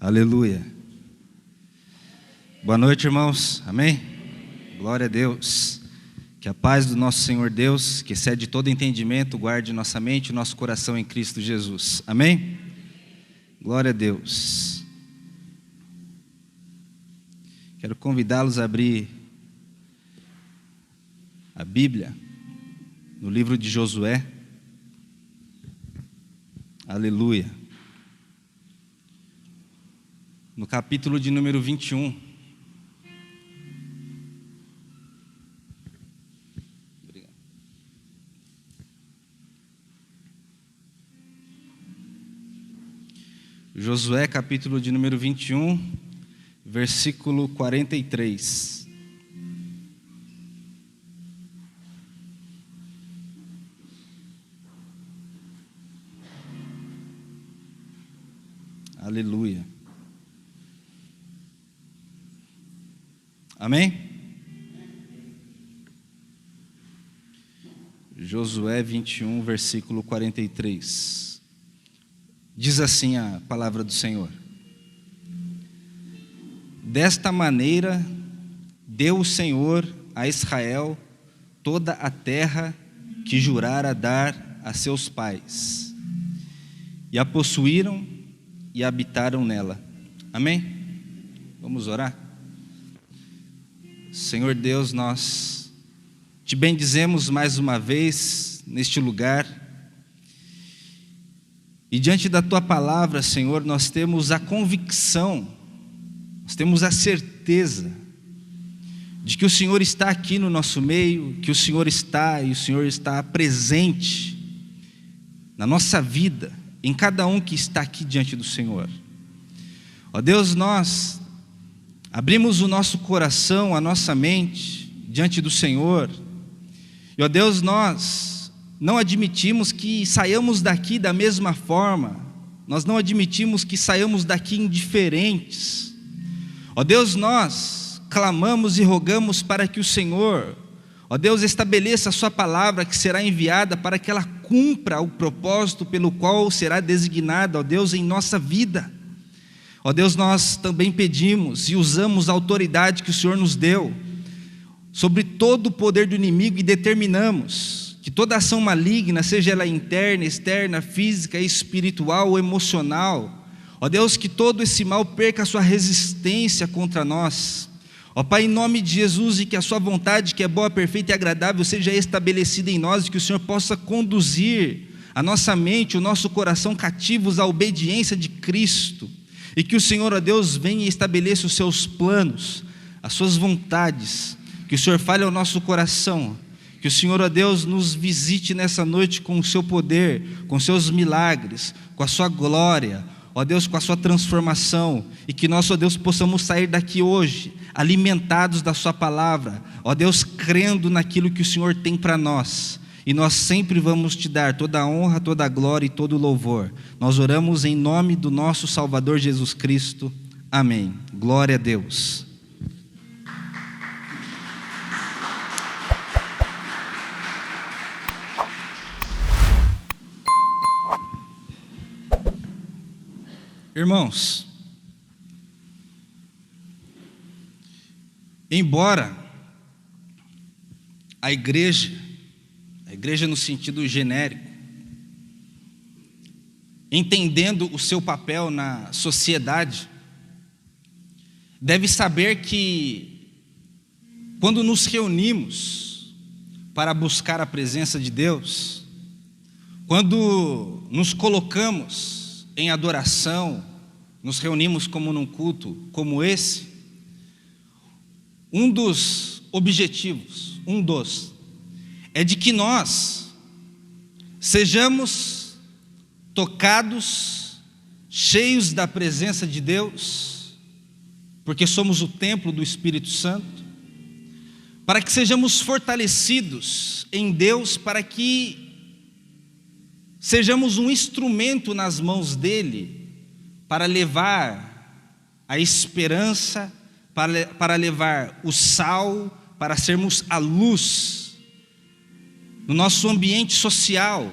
Aleluia. Boa noite, irmãos. Amém? Glória a Deus. Que a paz do nosso Senhor Deus, que excede todo entendimento, guarde nossa mente e nosso coração em Cristo Jesus. Amém? Glória a Deus. Quero convidá-los a abrir a Bíblia no livro de Josué. Aleluia. No capítulo de número 21. Obrigado. Josué, capítulo de número 21, versículo 43. Aleluia. Amém? Josué 21, versículo 43. Diz assim a palavra do Senhor: Desta maneira deu o Senhor a Israel toda a terra que jurara dar a seus pais, e a possuíram e habitaram nela. Amém? Vamos orar? Senhor Deus, nós te bendizemos mais uma vez neste lugar, e diante da tua palavra, Senhor, nós temos a convicção, nós temos a certeza de que o Senhor está aqui no nosso meio, que o Senhor está presente na nossa vida, em cada um que está aqui diante do Senhor. Ó Deus, nós abrimos o nosso coração, a nossa mente diante do Senhor, e ó Deus, nós não admitimos que saiamos daqui da mesma forma, nós não admitimos que saiamos daqui indiferentes. Ó Deus, nós clamamos e rogamos para que o Senhor, ó Deus, estabeleça a sua palavra que será enviada para que ela cumpra o propósito pelo qual será designada, ó Deus, em nossa vida. Ó Deus, nós também pedimos e usamos a autoridade que o Senhor nos deu sobre todo o poder do inimigo e determinamos que toda ação maligna, seja ela interna, externa, física, espiritual ou emocional, ó Deus, que todo esse mal perca a sua resistência contra nós. Ó Pai, em nome de Jesus, e que a sua vontade, que é boa, perfeita e agradável, seja estabelecida em nós, e que o Senhor possa conduzir a nossa mente, o nosso coração cativos à obediência de Cristo. E que o Senhor, ó Deus, venha e estabeleça os seus planos, as suas vontades, que o Senhor fale ao nosso coração, que o Senhor, ó Deus, nos visite nessa noite com o seu poder, com os seus milagres, com a sua glória, ó Deus, com a sua transformação, e que nós, ó Deus, possamos sair daqui hoje, alimentados da sua palavra, ó Deus, crendo naquilo que o Senhor tem para nós. E nós sempre vamos te dar toda a honra, toda a glória e todo o louvor. Nós oramos em nome do nosso Salvador Jesus Cristo. Amém. Glória a Deus. Irmãos, embora a igreja no sentido genérico, entendendo o seu papel na sociedade, deve saber que quando nos reunimos para buscar a presença de Deus, quando nos colocamos em adoração, nos reunimos como num culto como esse, um dos objetivos, é de que nós sejamos tocados, cheios da presença de Deus, porque somos o templo do Espírito Santo, para que sejamos fortalecidos em Deus, para que sejamos um instrumento nas mãos dEle, para levar a esperança, para levar o sal, para sermos a luz no nosso ambiente social,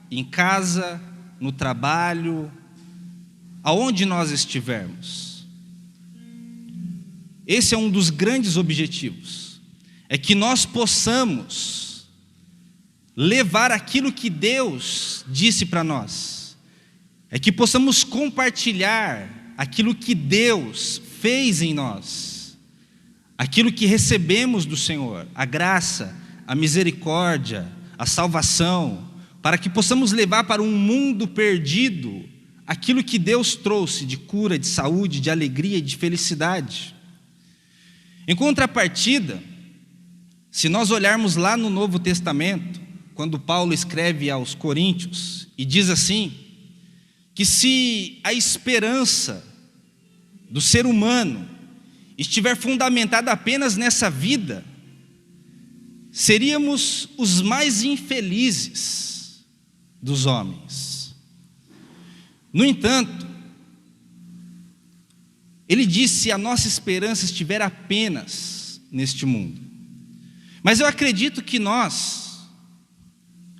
em casa, no trabalho, aonde nós estivermos. Esse é um dos grandes objetivos, é que nós possamos levar aquilo que Deus disse para nós, é que possamos compartilhar aquilo que Deus fez em nós, aquilo que recebemos do Senhor, a graça, a misericórdia, a salvação, para que possamos levar para um mundo perdido aquilo que Deus trouxe de cura, de saúde, de alegria e de felicidade. Em contrapartida, se nós olharmos lá no Novo Testamento, quando Paulo escreve aos Coríntios, e diz assim, que se a esperança do ser humano estiver fundamentada apenas nessa vida, seríamos os mais infelizes dos homens. No entanto, ele diz se a nossa esperança estiver apenas neste mundo. Mas eu acredito que nós,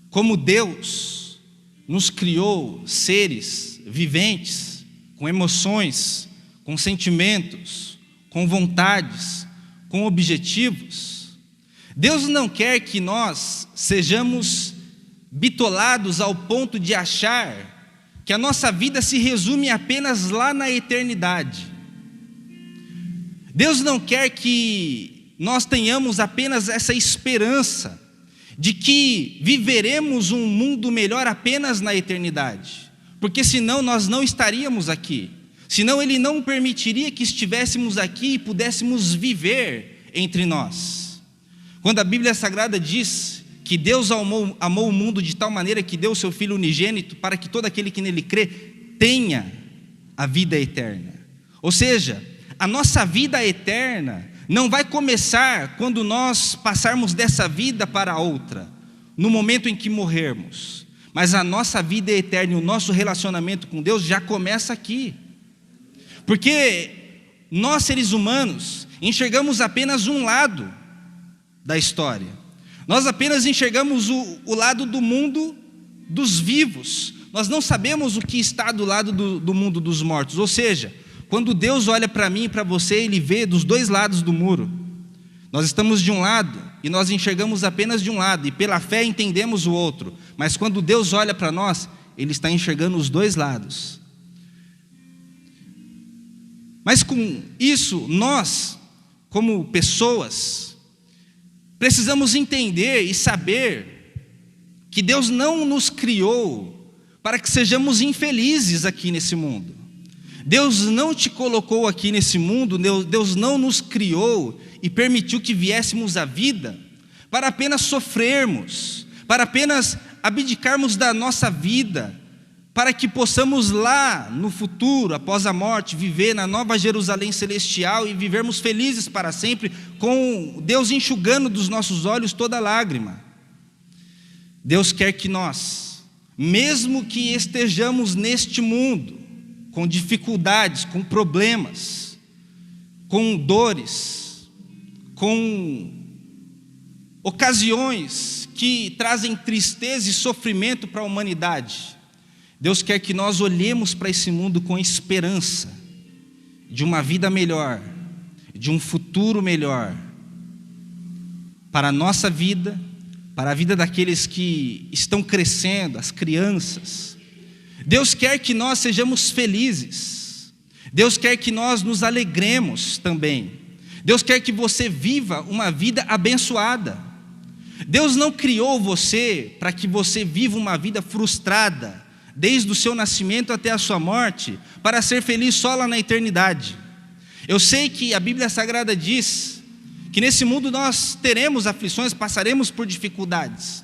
como Deus nos criou seres viventes, com emoções, com sentimentos, com vontades, com objetivos, Deus não quer que nós sejamos bitolados ao ponto de achar que a nossa vida se resume apenas lá na eternidade. Deus não quer que nós tenhamos apenas essa esperança de que viveremos um mundo melhor apenas na eternidade, porque senão nós não estaríamos aqui, senão Ele não permitiria que estivéssemos aqui e pudéssemos viver entre nós. Quando a Bíblia Sagrada diz que Deus amou o mundo de tal maneira que deu o seu Filho unigênito para que todo aquele que nele crê tenha a vida eterna. Ou seja, a nossa vida eterna não vai começar quando nós passarmos dessa vida para outra, no momento em que morrermos, mas a nossa vida eterna e o nosso relacionamento com Deus já começa aqui, porque nós seres humanos enxergamos apenas um lado da história, nós apenas enxergamos o lado do mundo dos vivos, nós não sabemos o que está do lado do mundo dos mortos. Ou seja, quando Deus olha para mim e para você, Ele vê dos dois lados do muro. Nós estamos de um lado e nós enxergamos apenas de um lado, e pela fé entendemos o outro. Mas quando Deus olha para nós, Ele está enxergando os dois lados. Mas com isso, nós, como pessoas, precisamos entender e saber que Deus não nos criou para que sejamos infelizes aqui nesse mundo. Deus não te colocou aqui nesse mundo, Deus não nos criou e permitiu que viéssemos à vida para apenas sofrermos, para apenas abdicarmos da nossa vida, para que possamos lá no futuro, após a morte, viver na nova Jerusalém celestial e vivermos felizes para sempre, com Deus enxugando dos nossos olhos toda lágrima. Deus quer que nós, mesmo que estejamos neste mundo, com dificuldades, com problemas, com dores, com ocasiões que trazem tristeza e sofrimento para a humanidade, Deus quer que nós olhemos para esse mundo com esperança de uma vida melhor, de um futuro melhor, para a nossa vida, para a vida daqueles que estão crescendo, as crianças. Deus quer que nós sejamos felizes, Deus quer que nós nos alegremos também, Deus quer que você viva uma vida abençoada. Deus não criou você para que você viva uma vida frustrada, desde o seu nascimento até a sua morte, para ser feliz só lá na eternidade. Eu sei que a Bíblia Sagrada diz que nesse mundo nós teremos aflições, passaremos por dificuldades,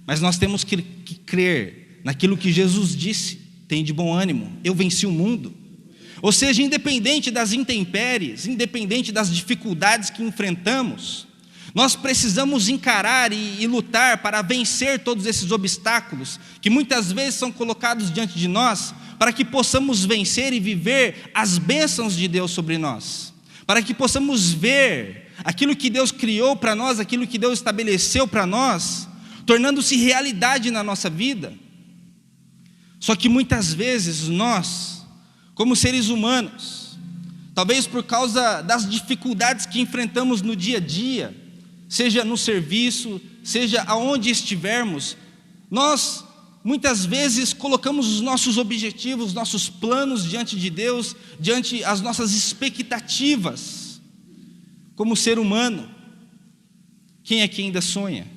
mas nós temos que crer naquilo que Jesus disse: tem de bom ânimo, eu venci o mundo. Ou seja, independente das intempéries, independente das dificuldades que enfrentamos, nós precisamos encarar e lutar para vencer todos esses obstáculos que muitas vezes são colocados diante de nós, para que possamos vencer e viver as bênçãos de Deus sobre nós, para que possamos ver aquilo que Deus criou para nós, aquilo que Deus estabeleceu para nós, tornando-se realidade na nossa vida. Só que muitas vezes nós, como seres humanos, talvez por causa das dificuldades que enfrentamos no dia a dia, seja no serviço, seja aonde estivermos, nós muitas vezes colocamos os nossos objetivos, nossos planos diante de Deus, diante as nossas expectativas, como ser humano. Quem aqui ainda sonha?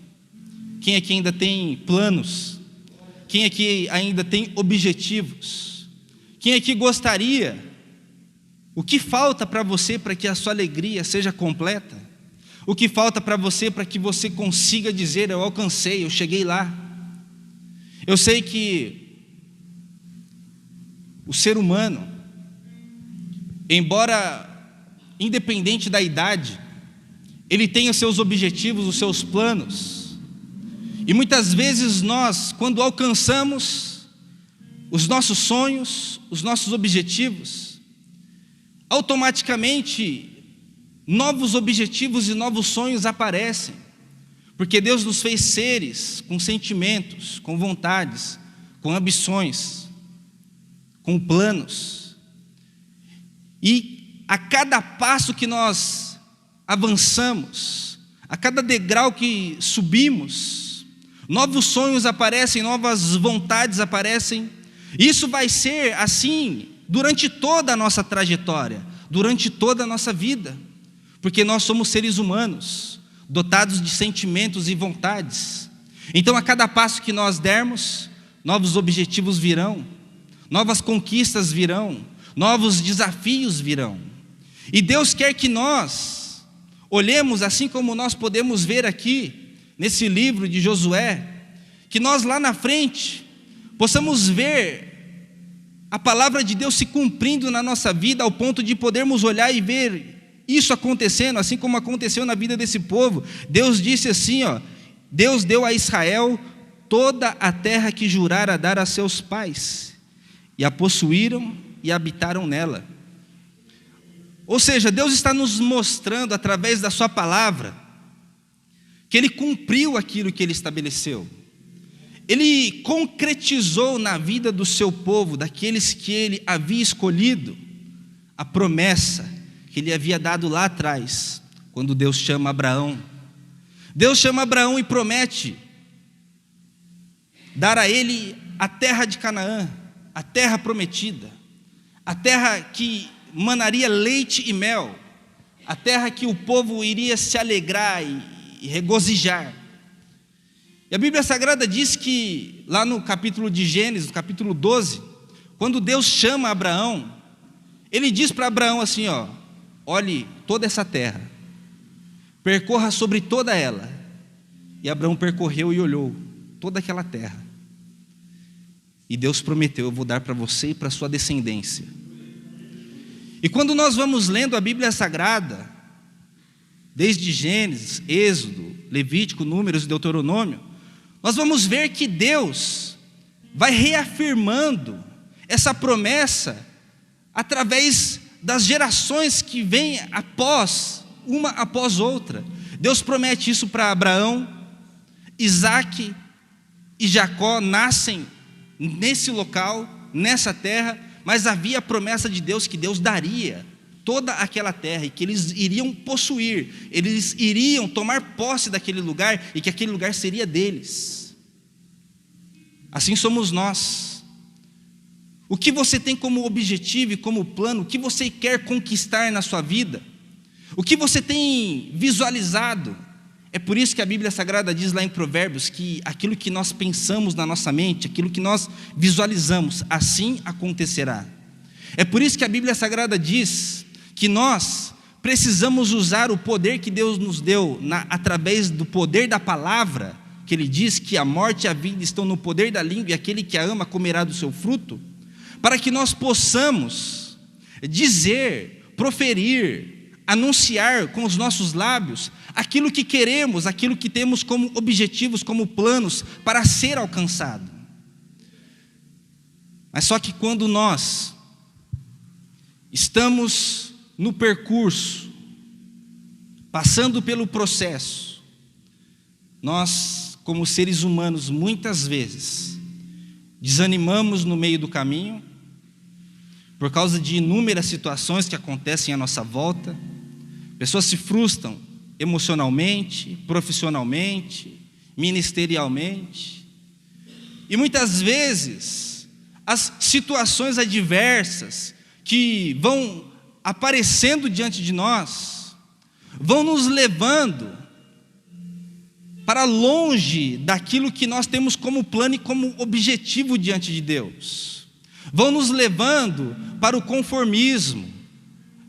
Quem aqui ainda tem planos? Quem aqui ainda tem objetivos? Quem aqui gostaria? O que falta para você para que a sua alegria seja completa? O que falta para você para que você consiga dizer: eu alcancei, eu cheguei lá? Eu sei que o ser humano, embora independente da idade, ele tem os seus objetivos, os seus planos, e muitas vezes nós, quando alcançamos os nossos sonhos, os nossos objetivos, automaticamente novos objetivos e novos sonhos aparecem, porque Deus nos fez seres com sentimentos, com vontades, com ambições, com planos, e a cada passo que nós avançamos, a cada degrau que subimos, novos sonhos aparecem, novas vontades aparecem. Isso vai ser assim durante toda a nossa trajetória, durante toda a nossa vida, porque nós somos seres humanos, dotados de sentimentos e vontades. Então, a cada passo que nós dermos, novos objetivos virão, novas conquistas virão, novos desafios virão. E Deus quer que nós olhemos, assim como nós podemos ver aqui nesse livro de Josué, que nós lá na frente possamos ver a palavra de Deus se cumprindo na nossa vida, ao ponto de podermos olhar e ver isso acontecendo, assim como aconteceu na vida desse povo. Deus disse assim, Deus deu a Israel toda a terra que jurara dar a seus pais, e a possuíram e habitaram nela. Ou seja, Deus está nos mostrando através da sua palavra que Ele cumpriu aquilo que Ele estabeleceu. Ele concretizou na vida do seu povo, daqueles que Ele havia escolhido, a promessa que Ele havia dado lá atrás, quando Deus chama Abraão. Deus chama Abraão e promete dar a ele a terra de Canaã, a terra prometida, a terra que manaria leite e mel, a terra que o povo iria se alegrar e regozijar. E a Bíblia Sagrada diz que, lá no capítulo de Gênesis, no capítulo 12, quando Deus chama Abraão, Ele diz para Abraão assim, olhe toda essa terra, percorra sobre toda ela. E Abraão percorreu e olhou toda aquela terra. E Deus prometeu: eu vou dar para você e para a sua descendência. E quando nós vamos lendo a Bíblia Sagrada, desde Gênesis, Êxodo, Levítico, Números e Deuteronômio, nós vamos ver que Deus vai reafirmando essa promessa através das gerações que vêm uma após outra. Deus promete isso para Abraão. Isaac e Jacó nascem nesse local, nessa terra, mas havia a promessa de Deus que Deus daria toda aquela terra e que eles iriam possuir, eles iriam tomar posse daquele lugar e que aquele lugar seria deles. Assim somos nós. O que você tem como objetivo e como plano, o que você quer conquistar na sua vida, o que você tem visualizado? É por isso que a Bíblia Sagrada diz lá em Provérbios que aquilo que nós pensamos na nossa mente, aquilo que nós visualizamos, assim acontecerá. É por isso que a Bíblia Sagrada diz que nós precisamos usar o poder que Deus nos deu através do poder da palavra, que Ele diz que a morte e a vida estão no poder da língua e aquele que a ama comerá do seu fruto, para que nós possamos dizer, proferir, anunciar com os nossos lábios aquilo que queremos, aquilo que temos como objetivos, como planos para ser alcançado. Mas só que quando nós estamos no percurso, passando pelo processo, nós, como seres humanos, muitas vezes desanimamos no meio do caminho, por causa de inúmeras situações que acontecem à nossa volta. Pessoas se frustram emocionalmente, profissionalmente, ministerialmente. E muitas vezes, as situações adversas que vão aparecendo diante de nós, vão nos levando para longe daquilo que nós temos como plano e como objetivo diante de Deus. Vão nos levando para o conformismo.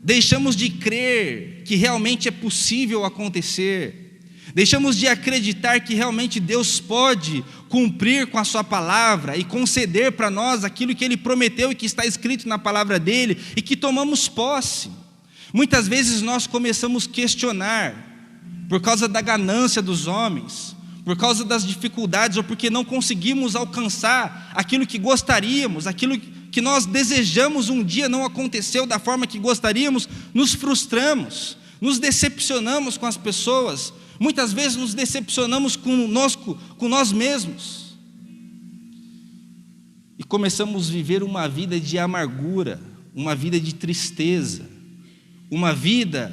Deixamos de crer que realmente é possível acontecer. Deixamos de acreditar que realmente Deus pode cumprir com a sua palavra e conceder para nós aquilo que Ele prometeu e que está escrito na palavra dEle, e que tomamos posse. Muitas vezes nós começamos a questionar, por causa da ganância dos homens, por causa das dificuldades, ou porque não conseguimos alcançar aquilo que gostaríamos, aquilo que nós desejamos um dia não aconteceu da forma que gostaríamos, nos frustramos, nos decepcionamos com as pessoas, muitas vezes nos decepcionamos conosco, com nós mesmos, e começamos a viver uma vida de amargura, uma vida de tristeza, uma vida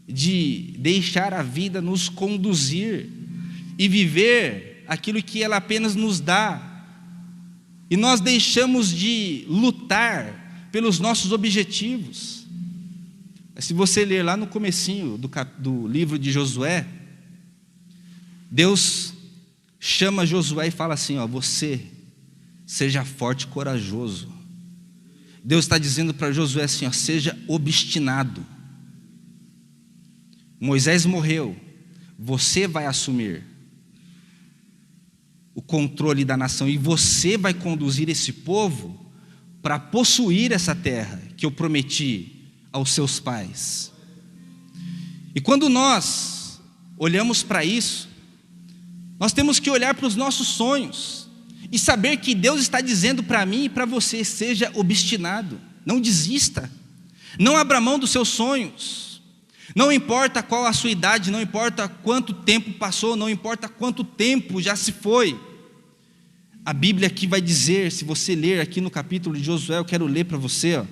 de deixar a vida nos conduzir e viver aquilo que ela apenas nos dá. E nós deixamos de lutar pelos nossos objetivos. Se você ler lá no comecinho do livro de Josué, Deus chama Josué e fala assim, você seja forte e corajoso. Deus está dizendo para Josué assim, seja obstinado. Moisés morreu, você vai assumir o controle da nação, e você vai conduzir esse povo para possuir essa terra que eu prometi aos seus pais. E quando nós olhamos para isso, nós temos que olhar para os nossos sonhos e saber que Deus está dizendo para mim e para você, seja obstinado, não desista, não abra mão dos seus sonhos. Não importa qual a sua idade, não importa quanto tempo passou, não importa quanto tempo já se foi. A Bíblia aqui vai dizer, se você ler aqui no capítulo de Josué, eu quero ler para você,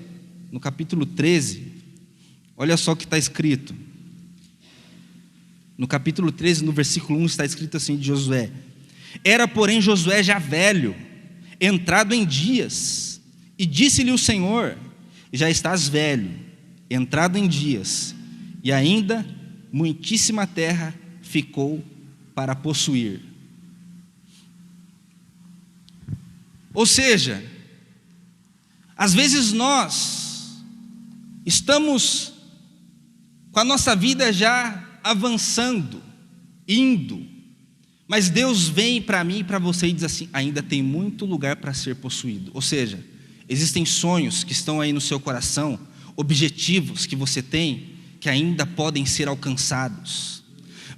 no capítulo 13, olha só o que está escrito. No capítulo 13, no versículo 1, está escrito assim de Josué: era, porém, Josué já velho, entrado em dias, e disse-lhe o Senhor: já estás velho, entrado em dias, e ainda muitíssima terra ficou para possuir. Ou seja, às vezes nós estamos com a nossa vida já avançando, indo, mas Deus vem para mim e para você e diz assim: ainda tem muito lugar para ser possuído. Ou seja, existem sonhos que estão aí no seu coração, objetivos que você tem, que ainda podem ser alcançados.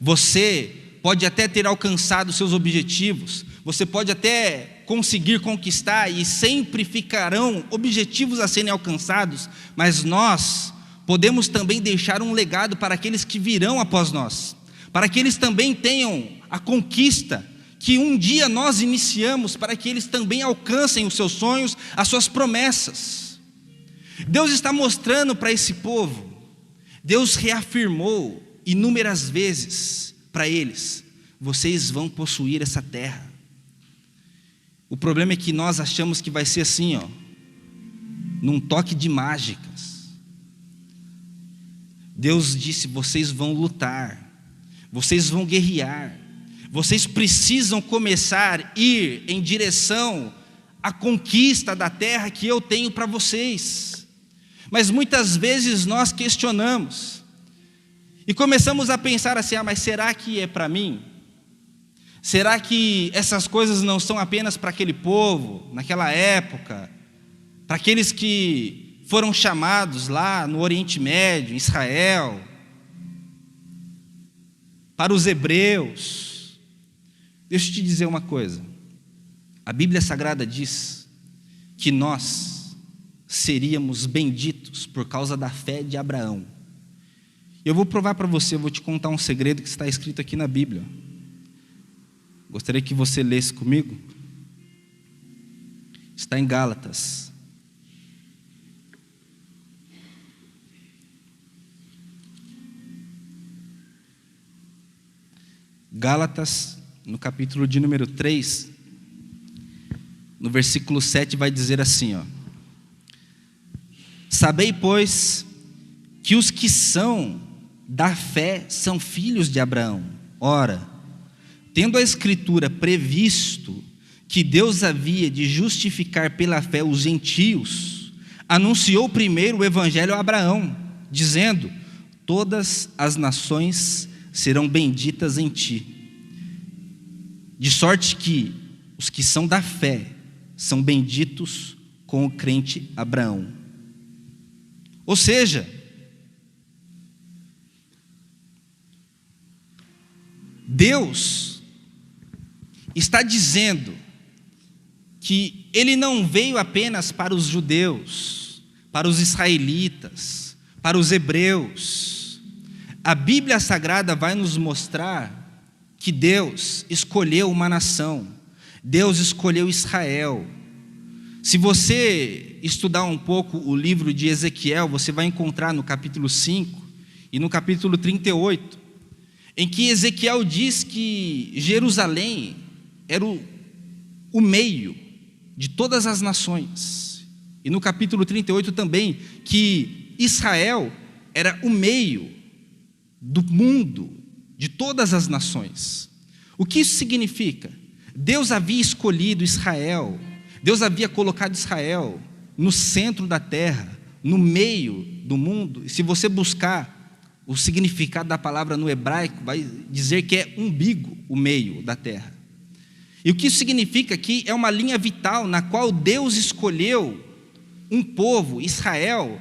Você pode até ter alcançado seus objetivos, você pode até conseguir conquistar, e sempre ficarão objetivos a serem alcançados, mas nós podemos também deixar um legado para aqueles que virão após nós, para que eles também tenham a conquista que um dia nós iniciamos, para que eles também alcancem os seus sonhos, as suas promessas. Deus está mostrando para esse povo, Deus reafirmou inúmeras vezes para eles: vocês vão possuir essa terra. O problema é que nós achamos que vai ser assim, num toque de mágicas. Deus disse: vocês vão lutar, vocês vão guerrear, vocês precisam começar a ir em direção à conquista da terra que eu tenho para vocês. Mas muitas vezes nós questionamos e começamos a pensar assim: mas será que é para mim? Será que essas coisas não são apenas para aquele povo, naquela época, para aqueles que foram chamados lá no Oriente Médio, em Israel, para os hebreus? Deixa eu te dizer uma coisa, a Bíblia Sagrada diz que nós seríamos benditos por causa da fé de Abraão. Eu vou provar para você, eu vou te contar um segredo que está escrito aqui na Bíblia. Gostaria que você lesse comigo. Está em Gálatas. Gálatas, no capítulo de número 3, no versículo 7, vai dizer assim, ó: sabei, pois, que os que são da fé são filhos de Abraão. Ora, tendo a Escritura previsto que Deus havia de justificar pela fé os gentios, anunciou primeiro o evangelho a Abraão, dizendo: todas as nações serão benditas em ti. De sorte que os que são da fé são benditos com o crente Abraão. Ou seja, Deus está dizendo que Ele não veio apenas para os judeus, para os israelitas, para os hebreus. A Bíblia Sagrada vai nos mostrar que Deus escolheu uma nação, Deus escolheu Israel. Se você estudar um pouco o livro de Ezequiel, você vai encontrar no capítulo 5 e no capítulo 38, em que Ezequiel diz que Jerusalém era o meio de todas as nações. E no capítulo 38 também, que Israel era o meio do mundo, de todas as nações. O que isso significa? Deus havia escolhido Israel, Deus havia colocado Israel no centro da terra, no meio do mundo. E se você buscar o significado da palavra no hebraico, vai dizer que é umbigo, o meio da terra. E o que isso significa aqui é uma linha vital na qual Deus escolheu um povo, Israel,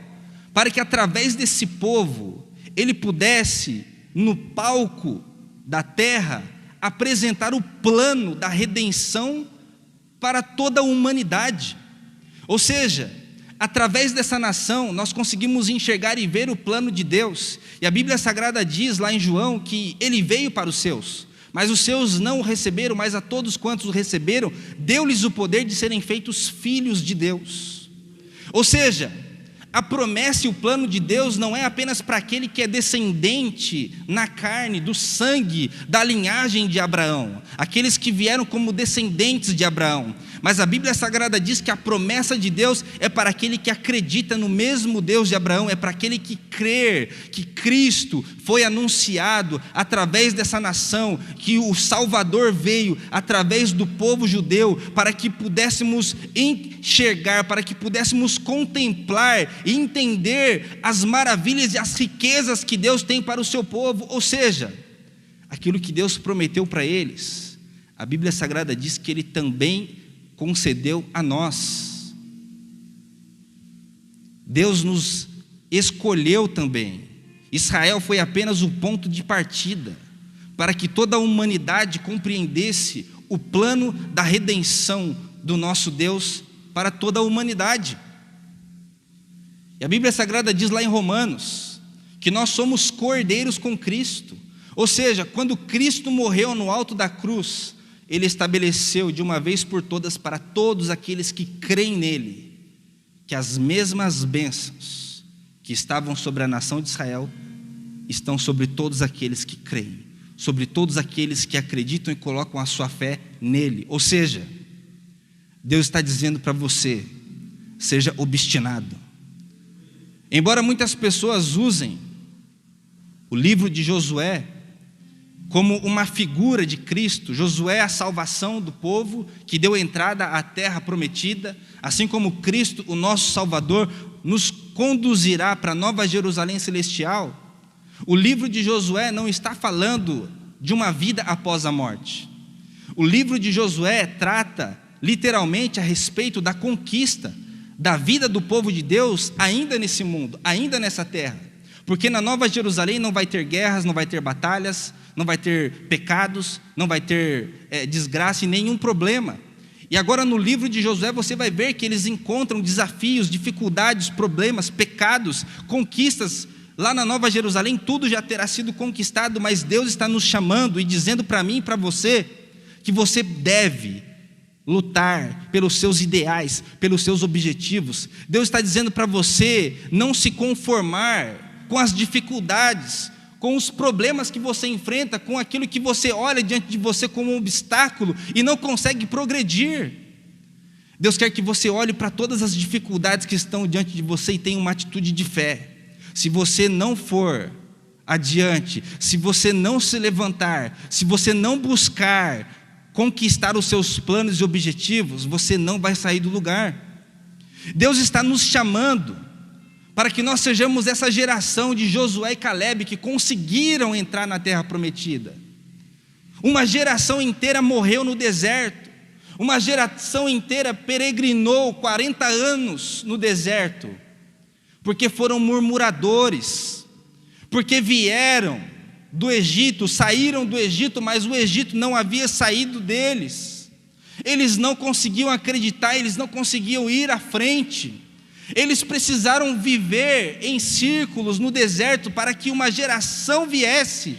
para que através desse povo Ele pudesse, no palco da terra, apresentar o plano da redenção para toda a humanidade. Ou seja, através dessa nação nós conseguimos enxergar e ver o plano de Deus. E a Bíblia Sagrada diz lá em João que Ele veio para os seus, mas os seus não o receberam, mas a todos quantos o receberam, deu-lhes o poder de serem feitos filhos de Deus. Ou seja, a promessa e o plano de Deus não é apenas para aquele que é descendente na carne, do sangue, da linhagem de Abraão, aqueles que vieram como descendentes de Abraão, mas a Bíblia Sagrada diz que a promessa de Deus é para aquele que acredita no mesmo Deus de Abraão, é para aquele que crê que Cristo foi anunciado através dessa nação, que o Salvador veio através do povo judeu, para que pudéssemos enxergar, para que pudéssemos contemplar e entender as maravilhas e as riquezas que Deus tem para o seu povo. Ou seja, aquilo que Deus prometeu para eles, a Bíblia Sagrada diz que Ele também concedeu a nós. Deus nos escolheu também. Israel foi apenas o ponto de partida para que toda a humanidade compreendesse o plano da redenção do nosso Deus para toda a humanidade. E a Bíblia Sagrada diz lá em Romanos que nós somos cordeiros com Cristo. Ou seja, quando Cristo morreu no alto da cruz, Ele estabeleceu de uma vez por todas para todos aqueles que creem nele, que as mesmas bênçãos que estavam sobre a nação de Israel estão sobre todos aqueles que creem, sobre todos aqueles que acreditam e colocam a sua fé nele. Ou seja, Deus está dizendo para você: seja obstinado. Embora muitas pessoas usem o livro de Josué como uma figura de Cristo, Josué é a salvação do povo que deu entrada à terra prometida, assim como Cristo, o nosso Salvador, nos conduzirá para a Nova Jerusalém Celestial. O livro de Josué não está falando de uma vida após a morte. O livro de Josué trata literalmente a respeito da conquista da vida do povo de Deus ainda nesse mundo, ainda nessa terra. Porque na Nova Jerusalém não vai ter guerras, não vai ter batalhas, não vai ter pecados, não vai ter desgraça e nenhum problema. E agora no livro de Josué você vai ver que eles encontram desafios, dificuldades, problemas, pecados, conquistas. Lá na Nova Jerusalém tudo já terá sido conquistado, mas Deus está nos chamando e dizendo para mim e para você que você deve lutar pelos seus ideais, pelos seus objetivos. Deus está dizendo para você não se conformar com as dificuldades, com os problemas que você enfrenta, com aquilo que você olha diante de você como um obstáculo e não consegue progredir. Deus quer que você olhe para todas as dificuldades que estão diante de você e tenha uma atitude de fé. Se você não for adiante, se você não se levantar, se você não buscar conquistar os seus planos e objetivos, você não vai sair do lugar. Deus está nos chamando para que nós sejamos essa geração de Josué e Calebe que conseguiram entrar na terra prometida. Uma geração inteira morreu no deserto, uma geração inteira peregrinou 40 anos no deserto, porque foram murmuradores, porque vieram do Egito, saíram do Egito, mas o Egito não havia saído deles. Eles não conseguiam acreditar, eles não conseguiam ir à frente. Eles precisaram viver em círculos no deserto para que uma geração viesse,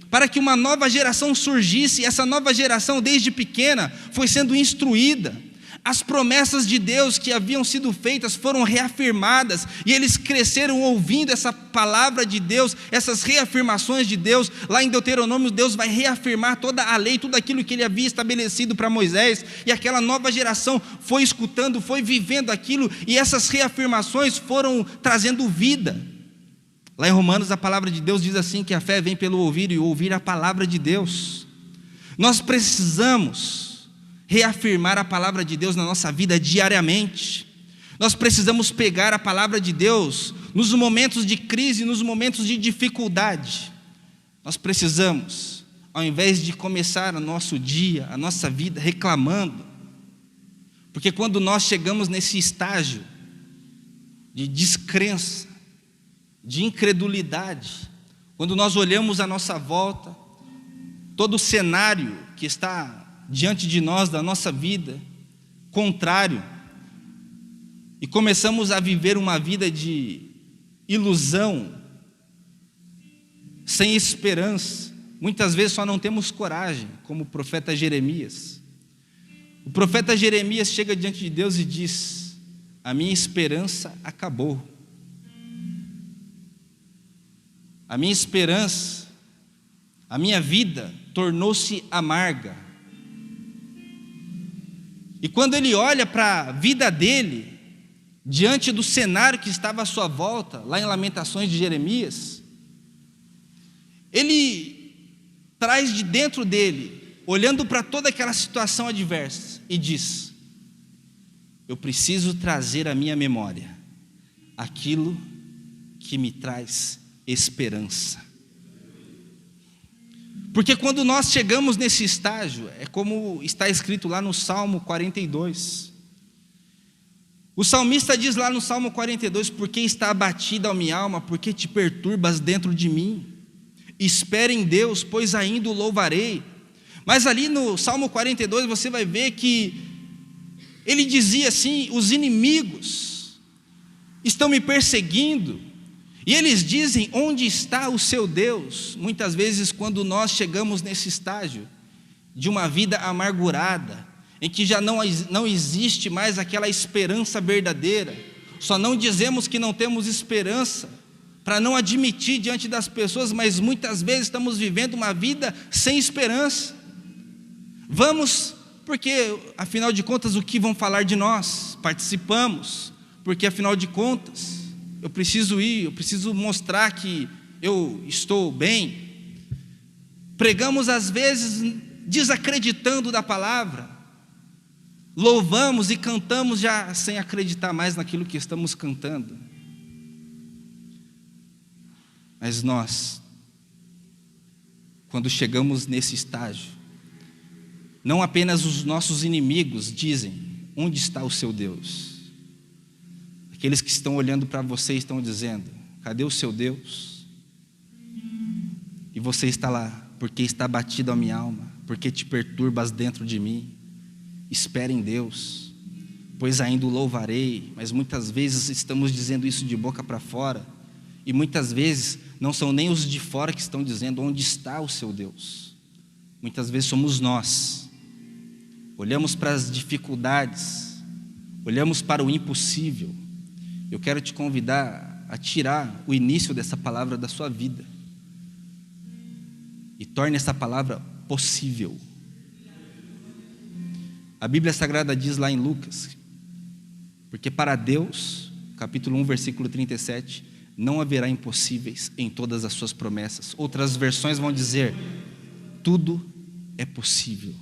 para que uma nova geração surgisse. E essa nova geração, desde pequena, foi sendo instruída. As promessas de Deus que haviam sido feitas foram reafirmadas, e eles cresceram ouvindo essa palavra de Deus, essas reafirmações de Deus. Lá em Deuteronômio, Deus vai reafirmar toda a lei, tudo aquilo que Ele havia estabelecido para Moisés, e aquela nova geração foi escutando, foi vivendo aquilo, e essas reafirmações foram trazendo vida. Lá em Romanos, a palavra de Deus diz assim, que a fé vem pelo ouvir, e ouvir a palavra de Deus. Nós precisamos reafirmar a palavra de Deus na nossa vida diariamente. Nós precisamos pegar a palavra de Deus nos momentos de crise, nos momentos de dificuldade. Nós precisamos, ao invés de começar o nosso dia, a nossa vida reclamando, porque quando nós chegamos nesse estágio de descrença, de incredulidade, quando nós olhamos à nossa volta, todo o cenário que está diante de nós, da nossa vida, contrário, e começamos a viver uma vida de ilusão, sem esperança, muitas vezes só não temos coragem, como o profeta Jeremias. O profeta Jeremias chega diante de Deus e diz: a minha esperança acabou, a minha esperança, a minha vida tornou-se amarga. E quando ele olha para a vida dele, diante do cenário que estava à sua volta, lá em Lamentações de Jeremias, ele traz de dentro dele, olhando para toda aquela situação adversa, e diz: eu preciso trazer à minha memória aquilo que me traz esperança. Porque quando nós chegamos nesse estágio, é como está escrito lá no Salmo 42. O salmista diz lá no Salmo 42: por que está abatida a minha alma, por que te perturbas dentro de mim? Espere em Deus, pois ainda o louvarei. Mas ali no Salmo 42 você vai ver que ele dizia assim: os inimigos estão me perseguindo, e eles dizem: onde está o seu Deus? Muitas vezes, quando nós chegamos nesse estágio de uma vida amargurada, em que já não existe mais aquela esperança verdadeira, só não dizemos que não temos esperança para não admitir diante das pessoas, mas muitas vezes estamos vivendo uma vida sem esperança. Vamos, porque afinal de contas o que vão falar de nós? Participamos, porque afinal de contas eu preciso ir, eu preciso mostrar que eu estou bem. Pregamos às vezes desacreditando da palavra, louvamos e cantamos já sem acreditar mais naquilo que estamos cantando. Mas nós, quando chegamos nesse estágio, não apenas os nossos inimigos dizem: onde está o seu Deus? Aqueles que estão olhando para você estão dizendo: cadê o seu Deus? E você está lá: porque está abatido a minha alma, porque te perturbas dentro de mim. Espere em Deus, pois ainda o louvarei. Mas muitas vezes estamos dizendo isso de boca para fora, e muitas vezes não são nem os de fora que estão dizendo onde está o seu Deus. Muitas vezes somos nós. Olhamos para as dificuldades, olhamos para o impossível. Eu quero te convidar a tirar o início dessa palavra da sua vida. e torne essa palavra possível. A Bíblia Sagrada diz lá em Lucas, porque para Deus, capítulo 1, versículo 37, não haverá impossíveis em todas as suas promessas. Outras versões vão dizer, tudo é possível.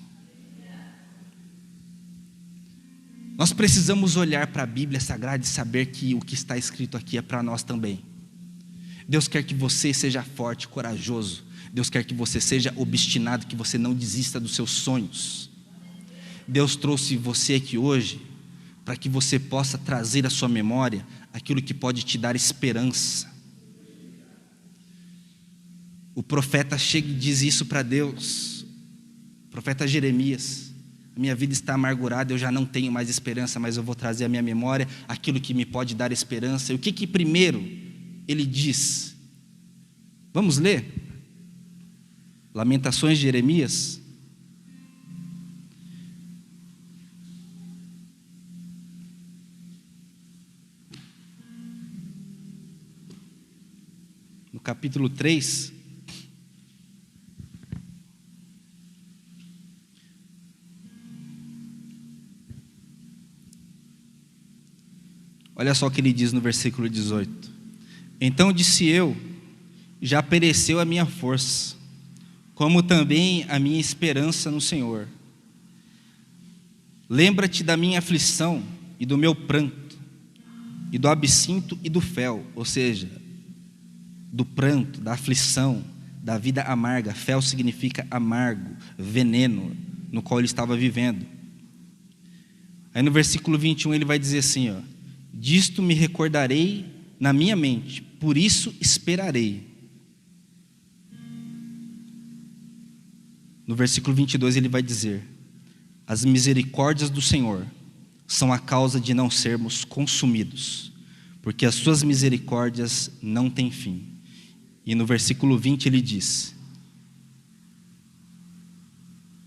Nós precisamos olhar para a Bíblia Sagrada e saber que o que está escrito aqui é para nós também. Deus quer que você seja forte, corajoso. Deus quer que você seja obstinado, que você não desista dos seus sonhos. Deus trouxe você aqui hoje para que você possa trazer à sua memória aquilo que pode te dar esperança. O profeta chega e diz isso para Deus. O profeta Jeremias: a minha vida está amargurada, eu já não tenho mais esperança, mas eu vou trazer à minha memória aquilo que me pode dar esperança. E o que primeiro ele diz? Vamos ler? Lamentações de Jeremias. No capítulo 3. Olha só o que ele diz no versículo 18. Então disse eu, já pereceu a minha força, como também a minha esperança no Senhor. Lembra-te da minha aflição e do meu pranto, e do absinto e do fel, ou seja, do pranto, da aflição, da vida amarga. Fel significa amargo, veneno, no qual ele estava vivendo. Aí no versículo 21 ele vai dizer assim, ó: disto me recordarei na minha mente, por isso esperarei. No versículo 22 ele vai dizer: as misericórdias do Senhor são a causa de não sermos consumidos, porque as suas misericórdias não têm fim. E no versículo 20 ele diz: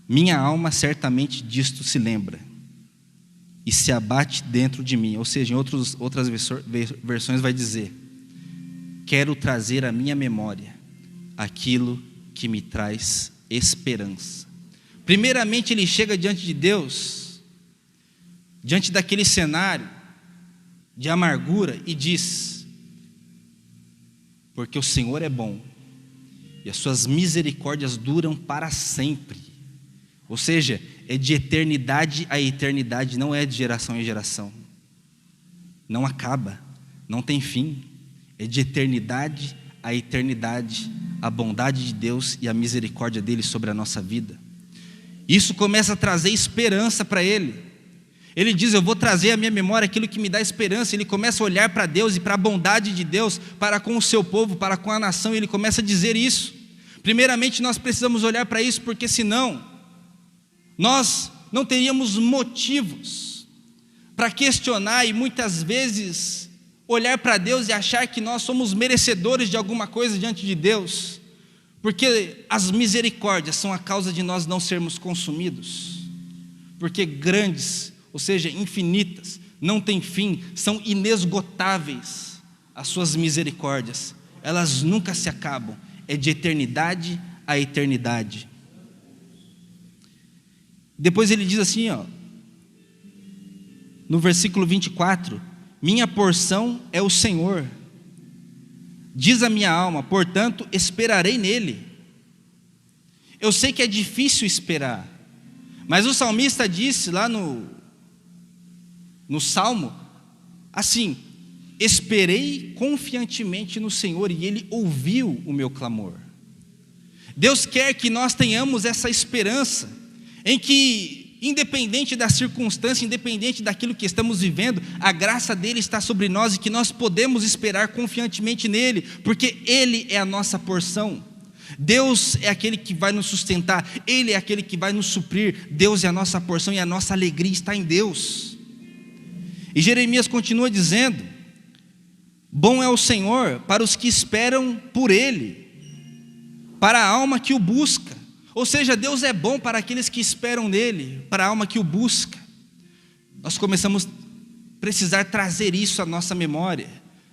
minha alma certamente disto se lembra, e se abate dentro de mim. Ou seja, em outras versões vai dizer: quero trazer à minha memória aquilo que me traz esperança. Primeiramente ele chega diante de Deus, diante daquele cenário de amargura, e diz: porque o Senhor é bom, e as suas misericórdias duram para sempre. Ou seja, é de eternidade a eternidade, não é de geração em geração. Não acaba, não tem fim. É de eternidade a eternidade, a bondade de Deus e a misericórdia dele sobre a nossa vida. Isso começa a trazer esperança para ele. Ele diz: eu vou trazer à minha memória aquilo que me dá esperança. Ele começa a olhar para Deus e para a bondade de Deus para com o seu povo, para com a nação, e ele começa a dizer isso. Primeiramente nós precisamos olhar para isso, porque senão nós não teríamos motivos para questionar e muitas vezes olhar para Deus e achar que nós somos merecedores de alguma coisa diante de Deus, porque as misericórdias são a causa de nós não sermos consumidos, porque grandes, ou seja, infinitas, não têm fim, são inesgotáveis as suas misericórdias, elas nunca se acabam, é de eternidade a eternidade. Depois ele diz assim, ó, no versículo 24: minha porção é o Senhor, diz a minha alma, portanto esperarei nele. Eu sei que é difícil esperar, mas o salmista disse lá no Salmo, assim: esperei confiantemente no Senhor e ele ouviu o meu clamor. Deus quer que nós tenhamos essa esperança, em que, independente da circunstância, independente daquilo que estamos vivendo, a graça dele está sobre nós e que nós podemos esperar confiantemente nele, porque ele é a nossa porção. Deus é aquele que vai nos sustentar, ele é aquele que vai nos suprir. Deus é a nossa porção e a nossa alegria está em Deus. E Jeremias continua dizendo: bom é o Senhor para os que esperam por ele, para a alma que o busca. Ou seja, Deus é bom para aqueles que esperam nele, para a alma que o busca. Nós começamos a precisar trazer isso à nossa memória,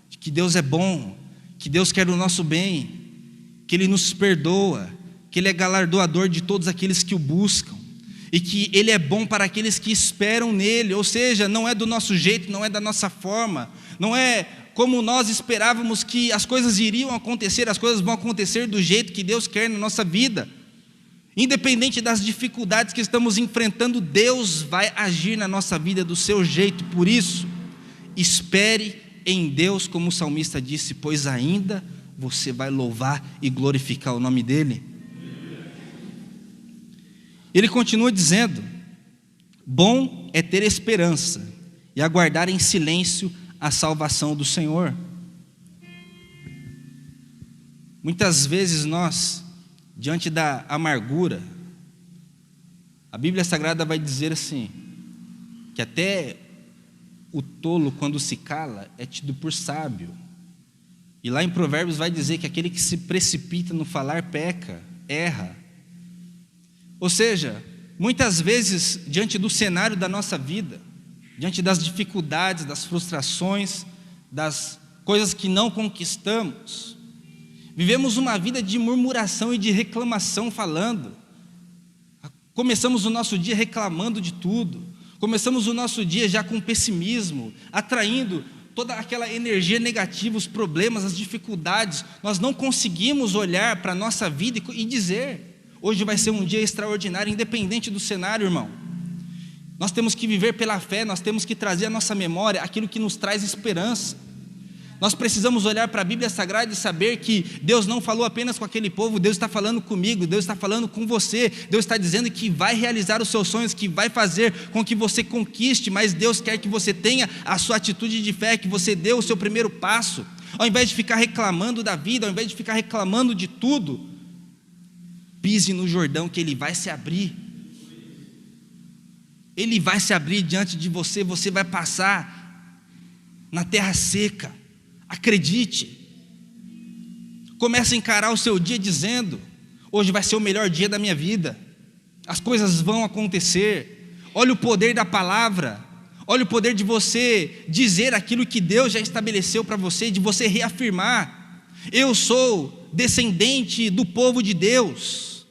de que Deus é bom, que Deus quer o nosso bem, que ele nos perdoa, que Ele é galardoador de todos aqueles que o buscam, e que Ele é bom para aqueles que esperam nele. Ou seja, não é do nosso jeito, não é da nossa forma, não é como nós esperávamos que as coisas iriam acontecer, as coisas vão acontecer do jeito que Deus quer na nossa vida. Independente das dificuldades que estamos enfrentando, Deus vai agir na nossa vida do seu jeito. Por isso, espere em Deus, como o salmista disse, pois ainda você vai louvar e glorificar o nome dEle. Ele continua dizendo: bom é ter esperança e aguardar em silêncio a salvação do Senhor. Muitas vezes nós, diante da amargura, a Bíblia Sagrada vai dizer assim, que até o tolo, quando se cala, é tido por sábio. E lá em Provérbios vai dizer que aquele que se precipita no falar peca, erra. Ou seja, muitas vezes, diante do cenário da nossa vida, diante das dificuldades, das frustrações, das coisas que não conquistamos, vivemos uma vida de murmuração e de reclamação falando. Começamos o nosso dia reclamando de tudo, começamos o nosso dia já com pessimismo, atraindo toda aquela energia negativa, os problemas, as dificuldades. Nós não conseguimos olhar para a nossa vida e dizer: hoje vai ser um dia extraordinário, independente do cenário, irmão. Nós temos que viver pela fé, nós temos que trazer à nossa memória aquilo que nos traz esperança. Nós precisamos olhar para a Bíblia Sagrada e saber que Deus não falou apenas com aquele povo, Deus está falando comigo, Deus está falando com você, Deus está dizendo que vai realizar os seus sonhos, que vai fazer com que você conquiste, mas Deus quer que você tenha a sua atitude de fé, que você dê o seu primeiro passo. Ao invés de ficar reclamando da vida, ao invés de ficar reclamando de tudo, pise no Jordão que ele vai se abrir. Ele vai se abrir diante de você, você vai passar na terra seca. Acredite. Comece a encarar o seu dia dizendo: hoje vai ser o melhor dia da minha vida, as coisas vão acontecer. Olha o poder da palavra, olha o poder de você dizer aquilo que Deus já estabeleceu para você, de você reafirmar: eu sou descendente do povo de Deus,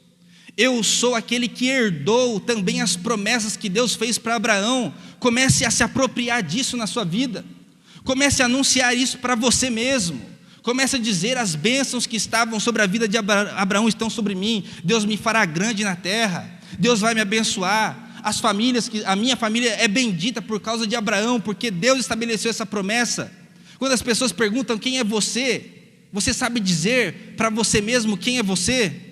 eu sou aquele que herdou também as promessas que Deus fez para Abraão. Comece a se apropriar disso na sua vida. Comece a anunciar isso para você mesmo. Comece a dizer: as bênçãos que estavam sobre a vida de Abraão estão sobre mim. Deus me fará grande na terra. Deus vai me abençoar. A minha família é bendita por causa de Abraão, porque Deus estabeleceu essa promessa. Quando as pessoas perguntam quem é você, você sabe dizer para você mesmo quem é você?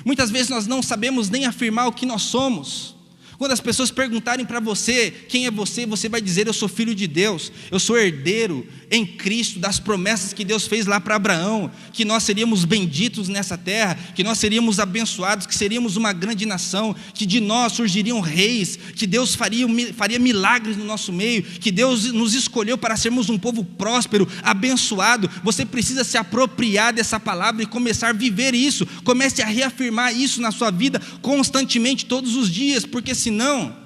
Muitas vezes nós não sabemos nem afirmar o que nós somos. Quando as pessoas perguntarem para você quem é você, você vai dizer: eu sou filho de Deus, eu sou herdeiro em Cristo das promessas que Deus fez lá para Abraão, que nós seríamos benditos nessa terra, que nós seríamos abençoados, que seríamos uma grande nação, que de nós surgiriam reis, que Deus faria milagres no nosso meio, que Deus nos escolheu para sermos um povo próspero, abençoado. Você precisa se apropriar dessa palavra e começar a viver isso. Comece a reafirmar isso na sua vida constantemente, todos os dias, porque senão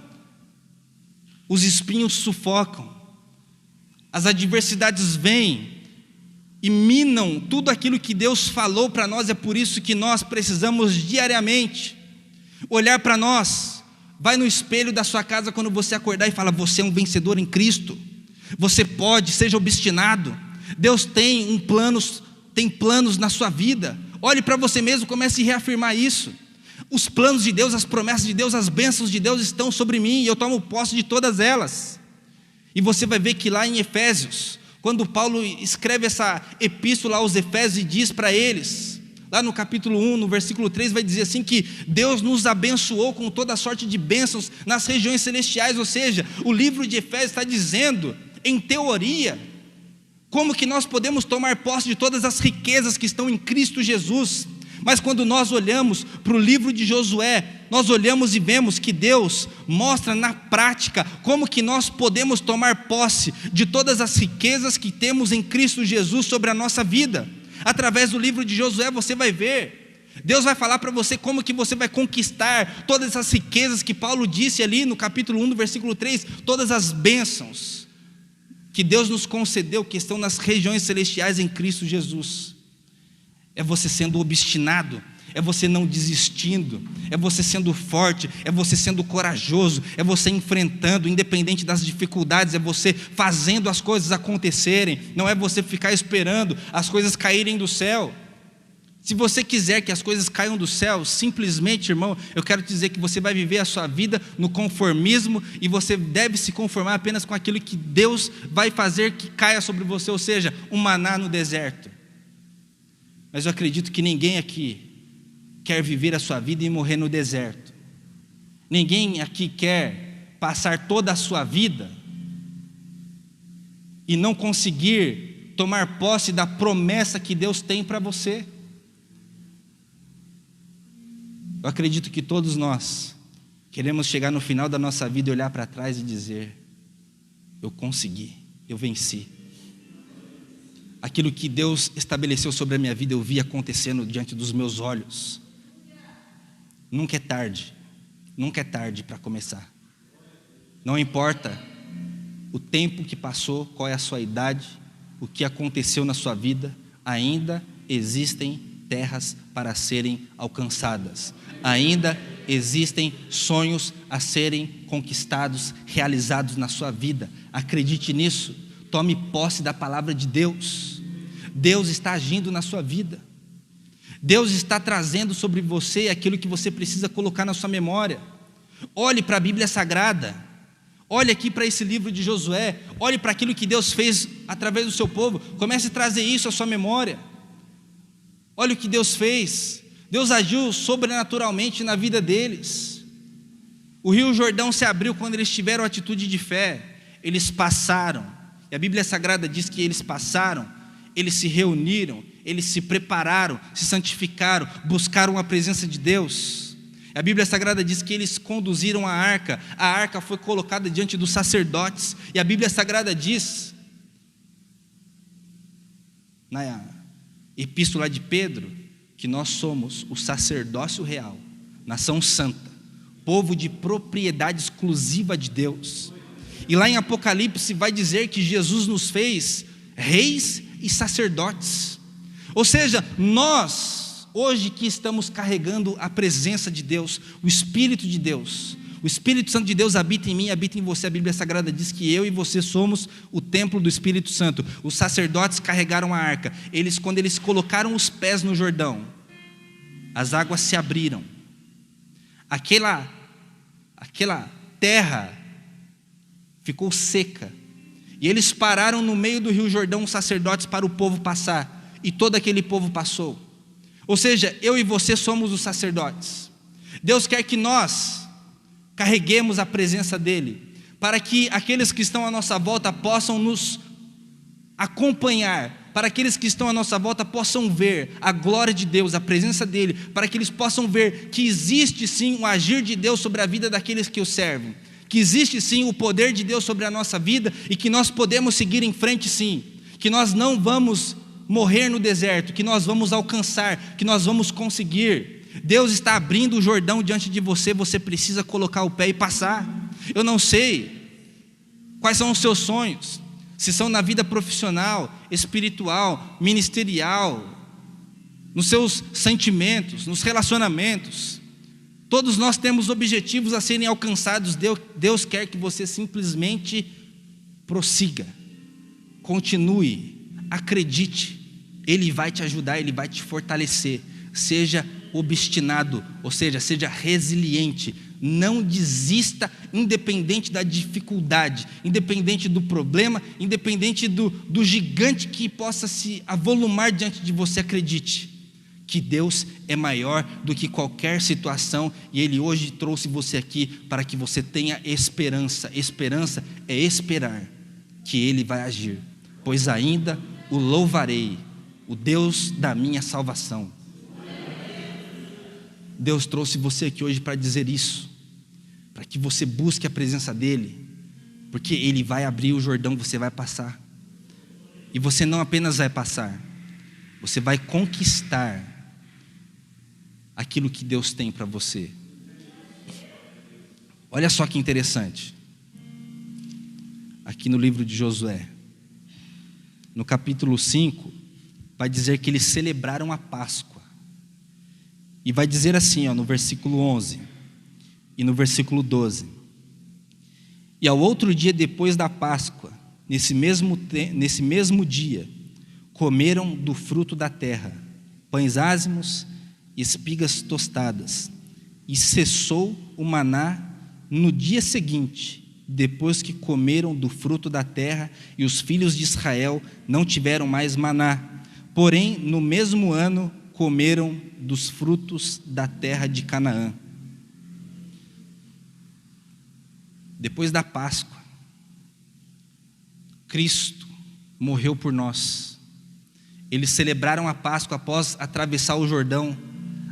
os espinhos sufocam, as adversidades vêm e minam tudo aquilo que Deus falou para nós. É por isso que nós precisamos diariamente olhar para nós. Vai no espelho da sua casa quando você acordar e fala: você é um vencedor em Cristo, você pode, seja obstinado. Deus tem planos na sua vida. Olhe para você mesmo, comece a reafirmar isso. Os planos de Deus, as promessas de Deus, as bênçãos de Deus estão sobre mim e eu tomo posse de todas elas. E você vai ver que lá em Efésios, quando Paulo escreve essa epístola aos Efésios e diz para eles, lá no capítulo 1, no versículo 3, vai dizer assim que Deus nos abençoou com toda sorte de bênçãos nas regiões celestiais. Ou seja, o livro de Efésios está dizendo, em teoria, como que nós podemos tomar posse de todas as riquezas que estão em Cristo Jesus. Mas quando nós olhamos para o livro de Josué, nós olhamos e vemos que Deus mostra na prática como que nós podemos tomar posse de todas as riquezas que temos em Cristo Jesus sobre a nossa vida. Através do livro de Josué você vai ver, Deus vai falar para você como que você vai conquistar todas essas riquezas que Paulo disse ali no capítulo 1, no versículo 3, todas as bênçãos que Deus nos concedeu, que estão nas regiões celestiais em Cristo Jesus. É você sendo obstinado, é você não desistindo, é você sendo forte, é você sendo corajoso, é você enfrentando, independente das dificuldades, é você fazendo as coisas acontecerem, não é você ficar esperando as coisas caírem do céu. Se você quiser que as coisas caiam do céu, simplesmente, irmão, eu quero te dizer que você vai viver a sua vida no conformismo e você deve se conformar apenas com aquilo que Deus vai fazer que caia sobre você, ou seja, um maná no deserto. Mas eu acredito que ninguém aqui quer viver a sua vida e morrer no deserto. Ninguém aqui quer passar toda a sua vida e não conseguir tomar posse da promessa que Deus tem para você. Eu acredito que todos nós queremos chegar no final da nossa vida e olhar para trás e dizer: eu consegui, eu venci. Aquilo que Deus estabeleceu sobre a minha vida, eu vi acontecendo diante dos meus olhos. Nunca é tarde para começar. Não importa o tempo que passou, qual é a sua idade, o que aconteceu na sua vida, ainda existem terras para serem alcançadas. Ainda existem sonhos a serem conquistados, realizados na sua vida. Acredite nisso, tome posse da palavra de Deus. Deus está agindo na sua vida. Deus está trazendo sobre você aquilo que você precisa colocar na sua memória. Olhe para a Bíblia Sagrada. Olhe aqui para esse livro de Josué. Olhe para aquilo que Deus fez através do seu povo. Comece a trazer isso à sua memória. Olha o que Deus fez. Deus agiu sobrenaturalmente na vida deles. O rio Jordão se abriu quando eles tiveram atitude de fé. Eles passaram. E a Bíblia Sagrada diz que eles passaram. Eles se reuniram. Eles se prepararam, se santificaram, buscaram a presença de Deus. A Bíblia Sagrada diz que eles conduziram a arca foi colocada diante dos sacerdotes, e a Bíblia Sagrada diz, na epístola de Pedro, que nós somos o sacerdócio real, nação santa, povo de propriedade exclusiva de Deus. E lá em Apocalipse vai dizer que Jesus nos fez reis e sacerdotes. Ou seja, nós, hoje que estamos carregando a presença de Deus, o Espírito de Deus, o Espírito Santo de Deus habita em mim, habita em você. A Bíblia Sagrada diz que eu e você somos o templo do Espírito Santo. Os sacerdotes carregaram a arca. Quando eles colocaram os pés no Jordão, as águas se abriram. Aquela terra ficou seca. E eles pararam no meio do rio Jordão, os sacerdotes, para o povo passar. E todo aquele povo passou. Ou seja, eu e você somos os sacerdotes. Deus quer que nós carreguemos a presença dEle, para que aqueles que estão à nossa volta possam nos acompanhar, para aqueles que estão à nossa volta possam ver a glória de Deus, a presença dEle, para que eles possam ver que existe sim um agir de Deus sobre a vida daqueles que o servem, que existe sim o poder de Deus sobre a nossa vida, e que nós podemos seguir em frente sim, que nós não vamos morrer no deserto, que nós vamos alcançar, que nós vamos conseguir. Deus está abrindo o Jordão diante de você, você precisa colocar o pé e passar. Eu não sei quais são os seus sonhos, se são na vida profissional, espiritual, ministerial, nos seus sentimentos, nos relacionamentos. Todos nós temos objetivos a serem alcançados. Deus quer que você simplesmente prossiga, continue, acredite. Ele vai te ajudar, Ele vai te fortalecer. Seja obstinado, ou seja, seja resiliente. Não desista, independente da dificuldade, independente do problema, independente do gigante que possa se avolumar diante de você. Acredite que Deus é maior do que qualquer situação, e Ele hoje trouxe você aqui para que você tenha esperança. Esperança é esperar que Ele vai agir, pois ainda o louvarei, o Deus da minha salvação. Deus trouxe você aqui hoje para dizer isso, para que você busque a presença dEle, porque Ele vai abrir o Jordão, você vai passar. E você não apenas vai passar, você vai conquistar aquilo que Deus tem para você. Olha só que interessante, aqui no livro de Josué, no capítulo 5, vai dizer que eles celebraram a Páscoa. E vai dizer assim, no versículo 11 e no versículo 12: E ao outro dia depois da Páscoa, nesse mesmo dia, comeram do fruto da terra, pães ázimos e espigas tostadas, e cessou o maná no dia seguinte, depois que comeram do fruto da terra, e os filhos de Israel não tiveram mais maná. Porém, no mesmo ano, comeram dos frutos da terra de Canaã. Depois da Páscoa, Cristo morreu por nós. Eles celebraram a Páscoa após atravessar o Jordão,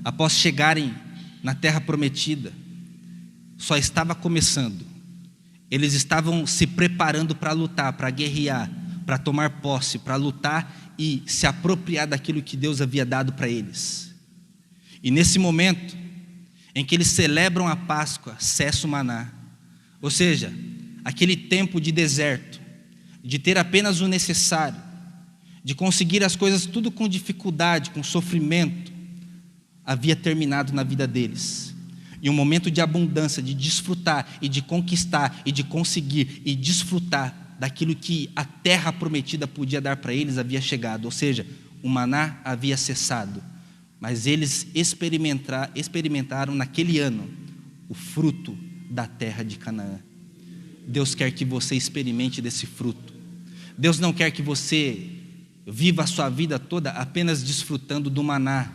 após chegarem na terra prometida. Só estava começando. Eles estavam se preparando para lutar, para guerrear, para tomar posse, para lutar e se apropriar daquilo que Deus havia dado para eles. E nesse momento em que eles celebram a Páscoa, cessa o maná. Ou seja, aquele tempo de deserto, de ter apenas o necessário, de conseguir as coisas tudo com dificuldade, com sofrimento, havia terminado na vida deles. E um momento de abundância, de desfrutar e de conquistar e de conseguir e desfrutar daquilo que a terra prometida podia dar para eles havia chegado. Ou seja, o maná havia cessado, mas eles experimentaram naquele ano o fruto da terra de Canaã. Deus quer que você experimente desse fruto. Deus não quer que você viva a sua vida toda apenas desfrutando do maná,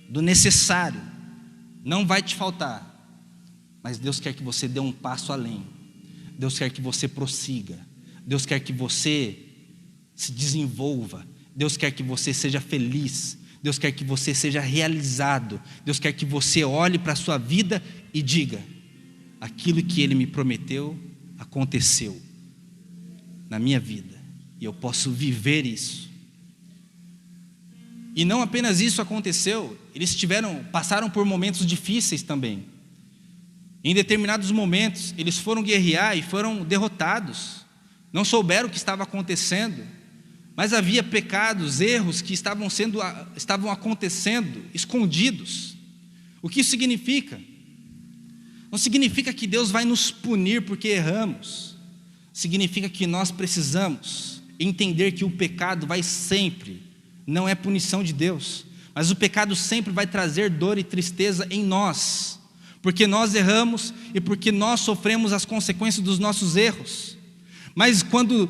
do necessário. Não vai te faltar, mas Deus quer que você dê um passo além. Deus quer que você prossiga. Deus quer que você se desenvolva. Deus quer que você seja feliz. Deus quer que você seja realizado. Deus quer que você olhe para a sua vida e diga: aquilo que Ele me prometeu aconteceu na minha vida, e eu posso viver isso. E não apenas isso aconteceu, eles passaram por momentos difíceis também. Em determinados momentos, eles foram guerrear e foram derrotados. Não souberam o que estava acontecendo, mas havia pecados, erros que estavam acontecendo, escondidos. O que isso significa? Não significa que Deus vai nos punir porque erramos. Significa que nós precisamos entender que o pecado vai sempre, não é punição de Deus, mas o pecado sempre vai trazer dor e tristeza em nós, porque nós erramos e porque nós sofremos as consequências dos nossos erros. Mas quando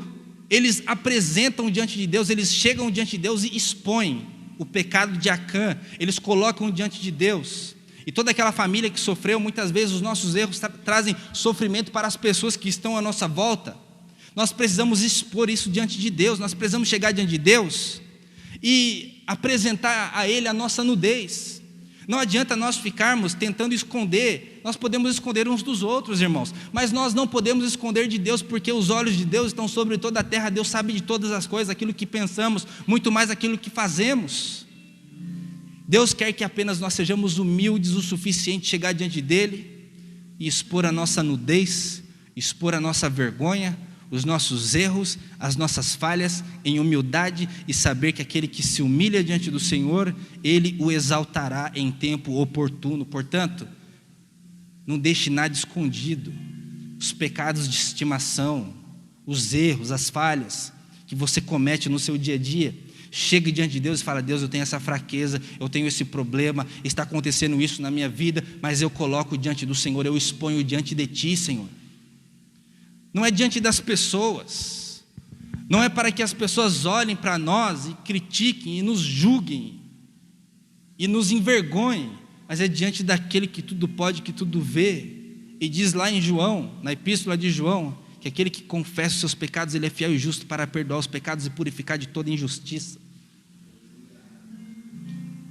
eles apresentam diante de Deus, eles chegam diante de Deus e expõem o pecado de Acã, eles colocam diante de Deus. E toda aquela família que sofreu, muitas vezes os nossos erros trazem sofrimento para as pessoas que estão à nossa volta. Nós precisamos expor isso diante de Deus, nós precisamos chegar diante de Deus e apresentar a Ele a nossa nudez. Não adianta nós ficarmos tentando esconder. Nós podemos esconder uns dos outros, irmãos, mas nós não podemos esconder de Deus, porque os olhos de Deus estão sobre toda a terra. Deus sabe de todas as coisas, aquilo que pensamos, muito mais aquilo que fazemos. Deus quer que apenas nós sejamos humildes o suficiente de chegar diante dEle e expor a nossa nudez, expor a nossa vergonha, os nossos erros, as nossas falhas, em humildade, e saber que aquele que se humilha diante do Senhor, Ele o exaltará em tempo oportuno. Portanto, não deixe nada escondido. Os pecados de estimação, os erros, as falhas que você comete no seu dia a dia, chegue diante de Deus e fala: Deus, eu tenho essa fraqueza, eu tenho esse problema, está acontecendo isso na minha vida, mas eu coloco diante do Senhor, eu exponho diante de Ti, Senhor. Não é diante das pessoas, não é para que as pessoas olhem para nós e critiquem e nos julguem e nos envergonhem, mas é diante daquele que tudo pode, que tudo vê. E diz lá em João, na epístola de João, que aquele que confessa os seus pecados, ele é fiel e justo para perdoar os pecados e purificar de toda injustiça.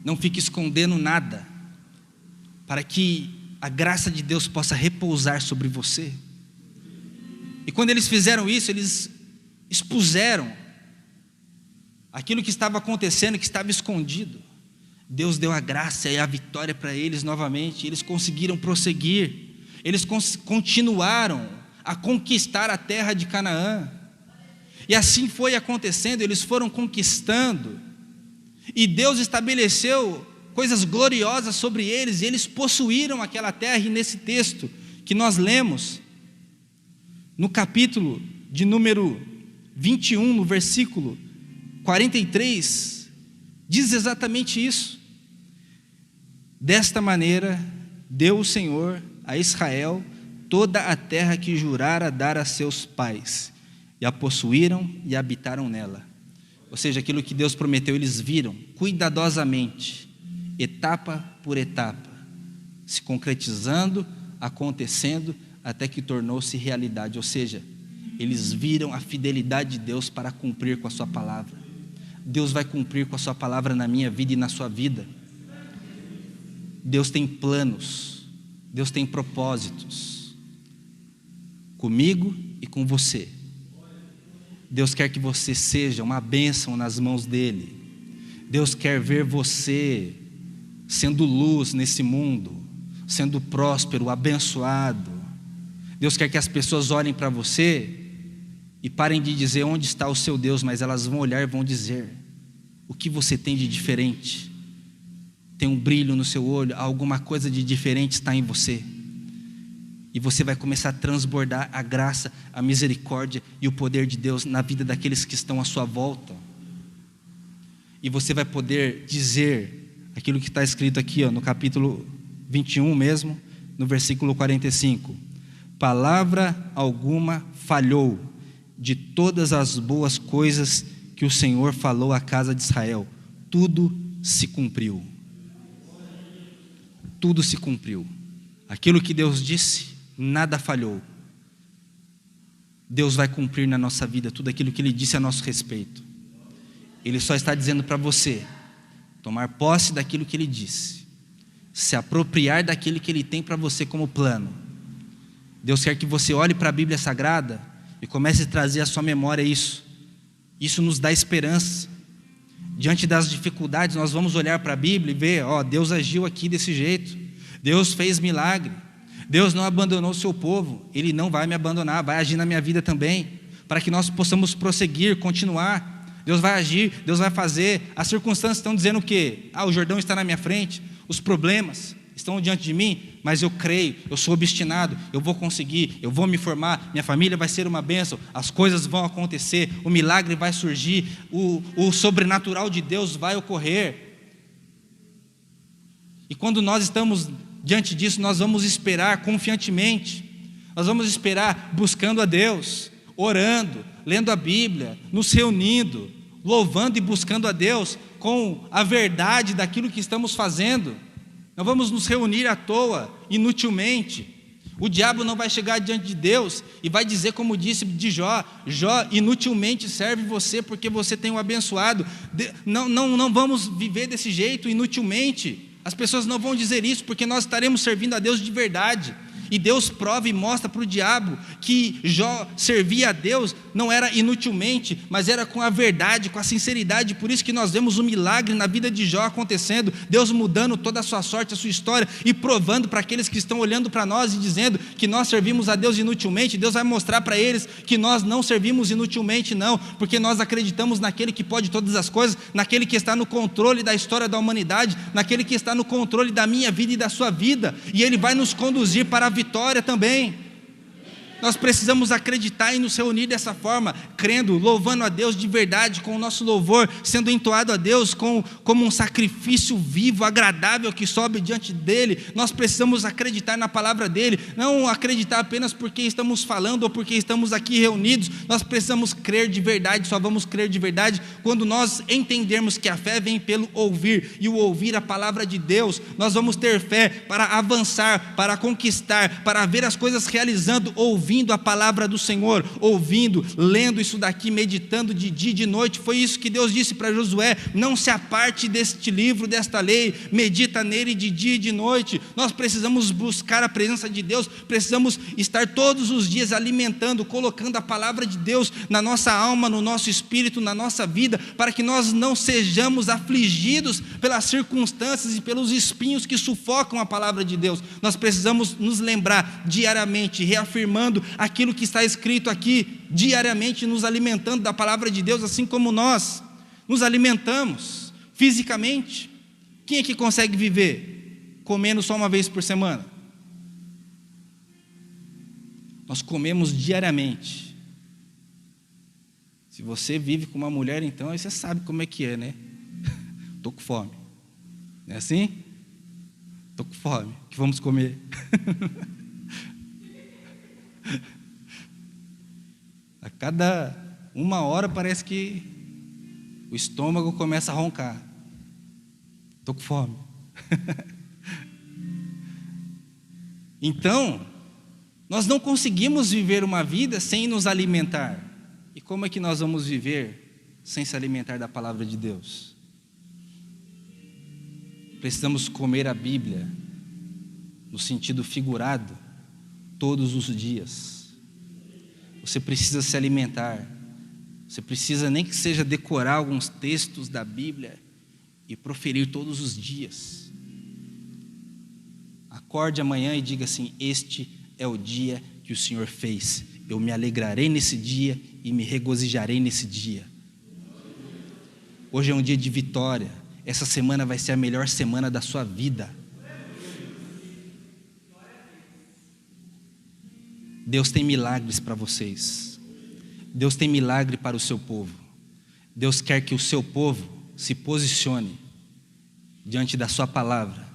Não fique escondendo nada, para que a graça de Deus possa repousar sobre você. E quando eles fizeram isso, eles expuseram aquilo que estava acontecendo, que estava escondido. Deus deu a graça e a vitória para eles novamente. Eles conseguiram prosseguir. Eles continuaram a conquistar a terra de Canaã. E assim foi acontecendo, eles foram conquistando. E Deus estabeleceu coisas gloriosas sobre eles, e eles possuíram aquela terra. E nesse texto que nós lemos, no capítulo de número 21, no versículo 43, diz exatamente isso. Desta maneira deu o Senhor a Israel toda a terra que jurara dar a seus pais, e a possuíram e habitaram nela. Ou seja, aquilo que Deus prometeu, eles viram cuidadosamente, etapa por etapa, se concretizando, acontecendo, até que tornou-se realidade. Ou seja, eles viram a fidelidade de Deus para cumprir com a sua palavra. Deus vai cumprir com a sua palavra na minha vida e na sua vida. Deus tem planos, Deus tem propósitos comigo e com você. Deus quer que você seja uma bênção nas mãos dele. Deus quer ver você sendo luz nesse mundo, sendo próspero, abençoado. Deus quer que as pessoas olhem para você e parem de dizer onde está o seu Deus, mas elas vão olhar e vão dizer: o que você tem de diferente? Tem um brilho no seu olho, alguma coisa de diferente está em você. E você vai começar a transbordar a graça, a misericórdia e o poder de Deus na vida daqueles que estão à sua volta. E você vai poder dizer aquilo que está escrito aqui, no capítulo 21 mesmo, no versículo 45. Palavra alguma falhou de todas as boas coisas que o Senhor falou à casa de Israel. Tudo se cumpriu. Tudo se cumpriu. Aquilo que Deus disse, nada falhou. Deus vai cumprir na nossa vida tudo aquilo que Ele disse a nosso respeito. Ele só está dizendo para você tomar posse daquilo que Ele disse, se apropriar daquilo que Ele tem para você como plano. Deus quer que você olhe para a Bíblia Sagrada e comece a trazer à sua memória isso. Isso nos dá esperança. Diante das dificuldades, nós vamos olhar para a Bíblia e ver: Deus agiu aqui desse jeito, Deus fez milagre, Deus não abandonou o seu povo, Ele não vai me abandonar, vai agir na minha vida também, para que nós possamos prosseguir, continuar. Deus vai agir, Deus vai fazer. As circunstâncias estão dizendo o quê? O Jordão está na minha frente, os problemas estão diante de mim, mas eu creio, eu sou obstinado, eu vou conseguir, eu vou me formar, minha família vai ser uma bênção, as coisas vão acontecer, o milagre vai surgir, o sobrenatural de Deus vai ocorrer. E quando nós estamos diante disso, nós vamos esperar confiantemente, nós vamos esperar buscando a Deus, orando, lendo a Bíblia, nos reunindo, louvando e buscando a Deus com a verdade daquilo que estamos fazendo. Não vamos nos reunir à toa, inutilmente. O diabo não vai chegar diante de Deus e vai dizer, como disse de Jó: Jó, inutilmente serve você porque você tem o abençoado. Não vamos viver desse jeito, inutilmente. As pessoas não vão dizer isso, porque nós estaremos servindo a Deus de verdade. E Deus prova e mostra para o diabo que Jó servia a Deus, não era inutilmente, mas era com a verdade, com a sinceridade. Por isso que nós vemos um milagre na vida de Jó acontecendo, Deus mudando toda a sua sorte, a sua história, e provando para aqueles que estão olhando para nós e dizendo que nós servimos a Deus inutilmente. Deus vai mostrar para eles que nós não servimos inutilmente, não, porque nós acreditamos naquele que pode todas as coisas, naquele que está no controle da história da humanidade, naquele que está no controle da minha vida e da sua vida, e Ele vai nos conduzir para a vitória também. Nós precisamos acreditar e nos reunir dessa forma, crendo, louvando a Deus de verdade, com o nosso louvor sendo entoado a Deus como um sacrifício vivo, agradável, que sobe diante dEle. Nós precisamos acreditar na palavra dEle, não acreditar apenas porque estamos falando ou porque estamos aqui reunidos. Nós precisamos crer de verdade, só vamos crer de verdade quando nós entendermos que a fé vem pelo ouvir, e o ouvir a palavra de Deus. Nós vamos ter fé para avançar, para conquistar, para ver as coisas realizando, ouvindo a palavra do Senhor, ouvindo, lendo isso daqui, meditando de dia e de noite. Foi isso que Deus disse para Josué: não se aparte deste livro, desta lei, medita nele de dia e de noite. Nós precisamos buscar a presença de Deus, precisamos estar todos os dias alimentando, colocando a palavra de Deus na nossa alma, no nosso espírito, na nossa vida, para que nós não sejamos afligidos pelas circunstâncias e pelos espinhos que sufocam a palavra de Deus. Nós precisamos nos lembrar diariamente, reafirmando aquilo que está escrito aqui, diariamente nos alimentando da palavra de Deus, assim como nós nos alimentamos fisicamente. Quem é que consegue viver comendo só uma vez por semana? Nós comemos diariamente. Se você vive com uma mulher, então, aí você sabe como é que é, né? Estou com fome. Não é assim? Estou com fome. O que vamos comer? A cada 1 hora parece que o estômago começa a roncar. Estou com fome. Então, nós não conseguimos viver uma vida sem nos alimentar. E como é que nós vamos viver sem se alimentar da palavra de Deus? Precisamos comer a Bíblia, no sentido figurado, todos os dias. Você precisa se alimentar. Você precisa, nem que seja decorar alguns textos da Bíblia e proferir todos os dias. Acorde amanhã e diga assim: este é o dia que o Senhor fez. Eu me alegrarei nesse dia e me regozijarei nesse dia. Hoje é um dia de vitória. Essa semana vai ser a melhor semana da sua vida. Deus tem milagres para vocês. Deus tem milagre para o seu povo. Deus quer que o seu povo se posicione diante da sua palavra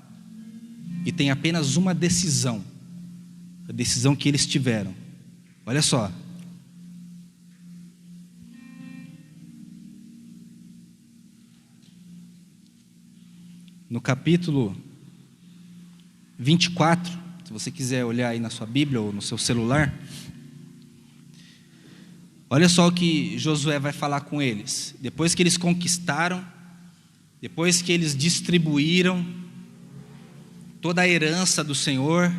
e tenha apenas uma decisão, a decisão que eles tiveram. Olha só. No capítulo 24, se você quiser olhar aí na sua Bíblia ou no seu celular, olha só o que Josué vai falar com eles. Depois que eles conquistaram, depois que eles distribuíram toda a herança do Senhor,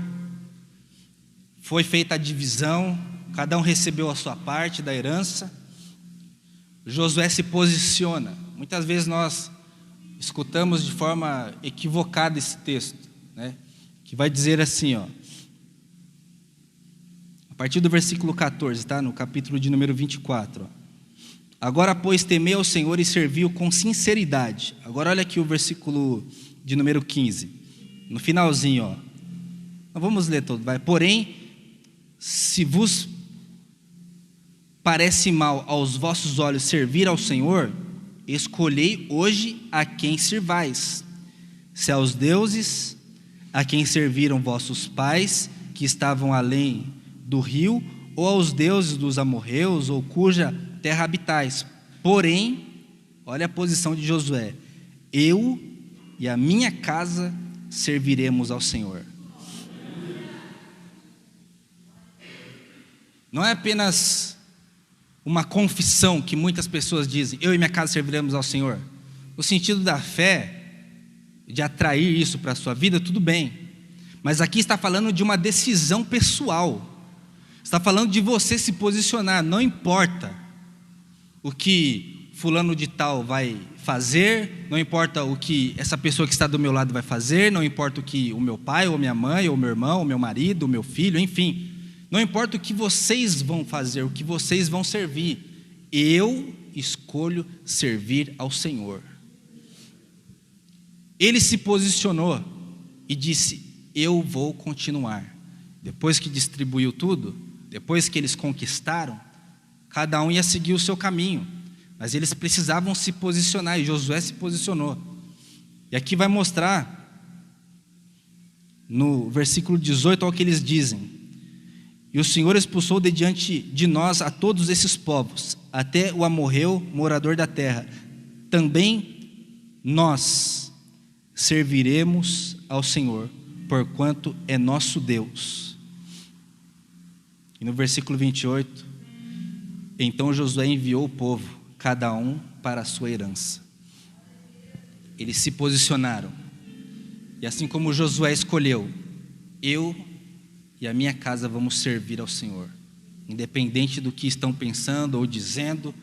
foi feita a divisão, cada um recebeu a sua parte da herança, Josué se posiciona. Muitas vezes nós escutamos de forma equivocada esse texto, né? Que vai dizer assim, ó, a partir do versículo 14, tá? No capítulo de número 24, ó. Agora, pois, temei ao Senhor e serviu com sinceridade. Agora olha aqui o versículo de número 15, no finalzinho, ó. Não vamos ler todo, vai. Porém, se vos parece mal aos vossos olhos servir ao Senhor, escolhei hoje a quem servais, se aos deuses a quem serviram vossos pais, que estavam além do rio, ou aos deuses dos amorreus, ou cuja terra habitais. Porém, olha a posição de Josué: eu e a minha casa serviremos ao Senhor. Não é apenas uma confissão que muitas pessoas dizem: eu e minha casa serviremos ao Senhor. No sentido da fé, de atrair isso para a sua vida, tudo bem. Mas aqui está falando de uma decisão pessoal. Está falando de você se posicionar. Não importa o que fulano de tal vai fazer, não importa o que essa pessoa que está do meu lado vai fazer, não importa o que o meu pai, ou minha mãe, ou meu irmão, ou meu marido, ou meu filho, enfim. Não importa o que vocês vão fazer, o que vocês vão servir. Eu escolho servir ao Senhor. Ele se posicionou e disse: eu vou continuar. Depois que distribuiu tudo, depois que eles conquistaram, cada um ia seguir o seu caminho, mas eles precisavam se posicionar, e Josué se posicionou. E aqui vai mostrar, no versículo 18, olha o que eles dizem: e o Senhor expulsou de diante de nós a todos esses povos, até o amorreu, morador da terra. Também nós serviremos ao Senhor, porquanto é nosso Deus. E no versículo 28, então Josué enviou o povo, cada um para a sua herança. Eles se posicionaram. E assim como Josué escolheu: eu e a minha casa vamos servir ao Senhor, independente do que estão pensando ou dizendo,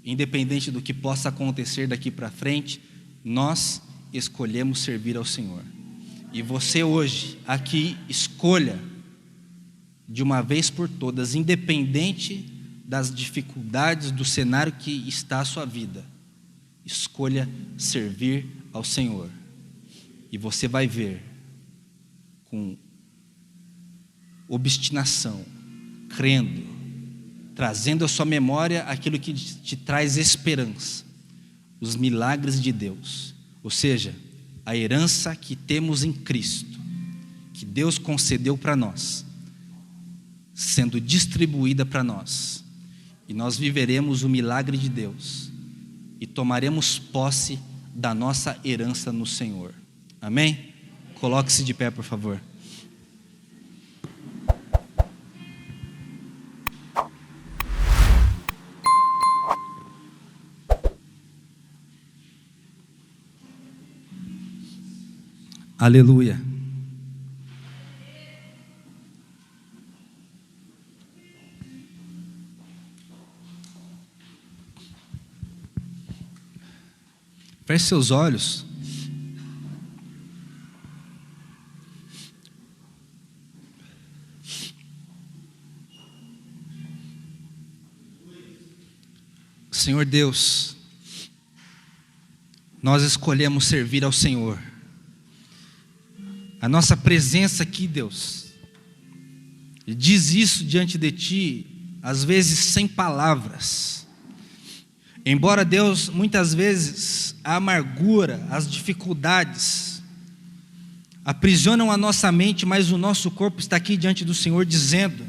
independente do que possa acontecer daqui para frente, nós escolhemos servir ao Senhor. E você hoje, aqui, escolha, de uma vez por todas, independente das dificuldades do cenário que está a sua vida, escolha servir ao Senhor. E você vai ver, com obstinação, crendo, trazendo à sua memória aquilo que te traz esperança, os milagres de Deus, ou seja, a herança que temos em Cristo, que Deus concedeu para nós, sendo distribuída para nós, e nós viveremos o milagre de Deus, e tomaremos posse da nossa herança no Senhor. Amém? Coloque-se de pé, por favor. Aleluia. Feche seus olhos. Senhor Deus, nós escolhemos servir ao Senhor. A nossa presença aqui, Deus, diz isso diante de Ti, às vezes sem palavras. Embora, Deus, muitas vezes a amargura, as dificuldades aprisionam a nossa mente, mas o nosso corpo está aqui diante do Senhor dizendo,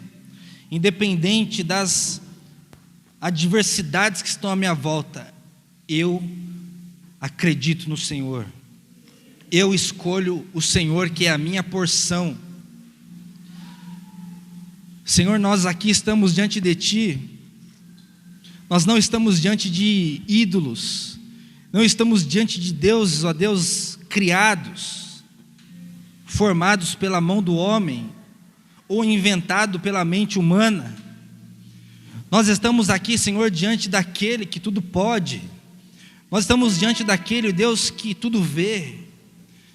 independente das adversidades que estão à minha volta, eu acredito no Senhor. Eu escolho o Senhor, que é a minha porção. Senhor, nós aqui estamos diante de Ti. Nós não estamos diante de ídolos, não estamos diante de deuses, ó Deus, criados, formados pela mão do homem, ou inventado pela mente humana. Nós estamos aqui, Senhor, diante daquele que tudo pode. Nós estamos diante daquele Deus que tudo vê,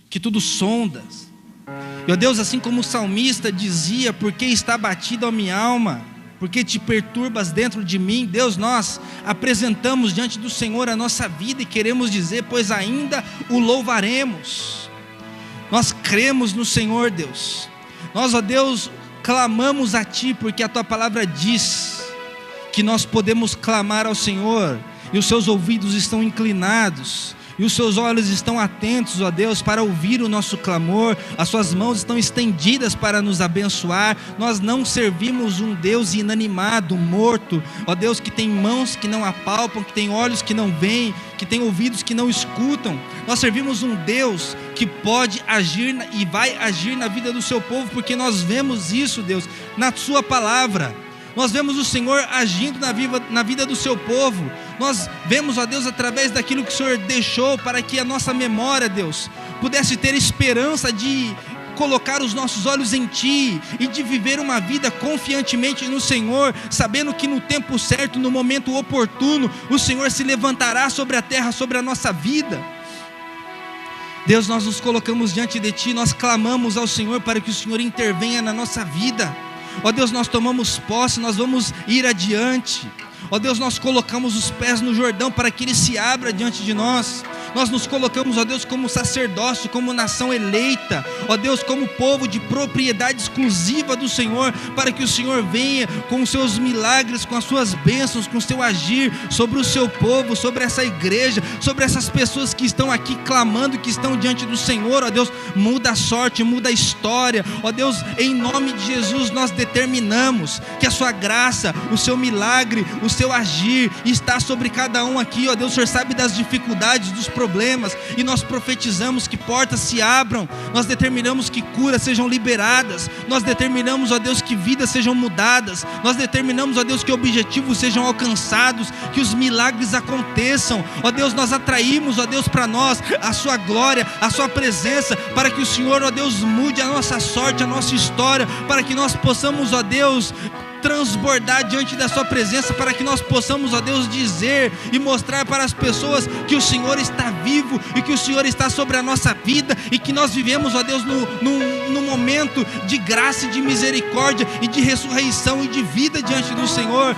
que tudo sonda. E ó Deus, assim como o salmista dizia, porque está abatida a minha alma, porque te perturbas dentro de mim, Deus, nós apresentamos diante do Senhor a nossa vida e queremos dizer, pois ainda o louvaremos. Nós cremos no Senhor, Deus. Nós, ó Deus, clamamos a Ti, porque a Tua palavra diz que nós podemos clamar ao Senhor, e os seus ouvidos estão inclinados, e os seus olhos estão atentos, ó Deus, para ouvir o nosso clamor, as suas mãos estão estendidas para nos abençoar. Nós não servimos um Deus inanimado, morto, ó Deus, que tem mãos que não apalpam, que tem olhos que não veem, que tem ouvidos que não escutam. Nós servimos um Deus que pode agir e vai agir na vida do seu povo, porque nós vemos isso, Deus, na sua palavra. Nós vemos o Senhor agindo na vida do seu povo. Nós vemos, ó Deus, através daquilo que o Senhor deixou, para que a nossa memória, Deus, pudesse ter esperança de colocar os nossos olhos em Ti, e de viver uma vida confiantemente no Senhor, sabendo que no tempo certo, no momento oportuno, o Senhor se levantará sobre a terra, sobre a nossa vida. Deus, nós nos colocamos diante de Ti, nós clamamos ao Senhor para que o Senhor intervenha na nossa vida. Ó Deus, nós tomamos posse, nós vamos ir adiante. Ó Deus, nós colocamos os pés no Jordão para que Ele se abra diante de nós. Nós nos colocamos, ó Deus, como sacerdócio, como nação eleita, ó Deus, como povo de propriedade exclusiva do Senhor, para que o Senhor venha com os seus milagres, com as suas bênçãos, com o seu agir sobre o seu povo, sobre essa igreja, sobre essas pessoas que estão aqui clamando, que estão diante do Senhor. Ó Deus, muda a sorte, muda a história. Ó Deus, em nome de Jesus, nós determinamos que a sua graça, o seu milagre, o seu agir está sobre cada um aqui. Ó Deus, o Senhor sabe das dificuldades, dos problemas, e nós profetizamos que portas se abram, nós determinamos que curas sejam liberadas, nós determinamos, ó Deus, que vidas sejam mudadas, nós determinamos, ó Deus, que objetivos sejam alcançados, que os milagres aconteçam. Ó Deus, nós atraímos, ó Deus, para nós a sua glória, a sua presença, para que o Senhor, ó Deus, mude a nossa sorte, a nossa história, para que nós possamos, ó Deus, transbordar diante da sua presença, para que nós possamos, ó Deus, dizer e mostrar para as pessoas que o Senhor está vivo e que o Senhor está sobre a nossa vida e que nós vivemos, ó Deus, num momento de graça e de misericórdia e de ressurreição e de vida diante do Senhor.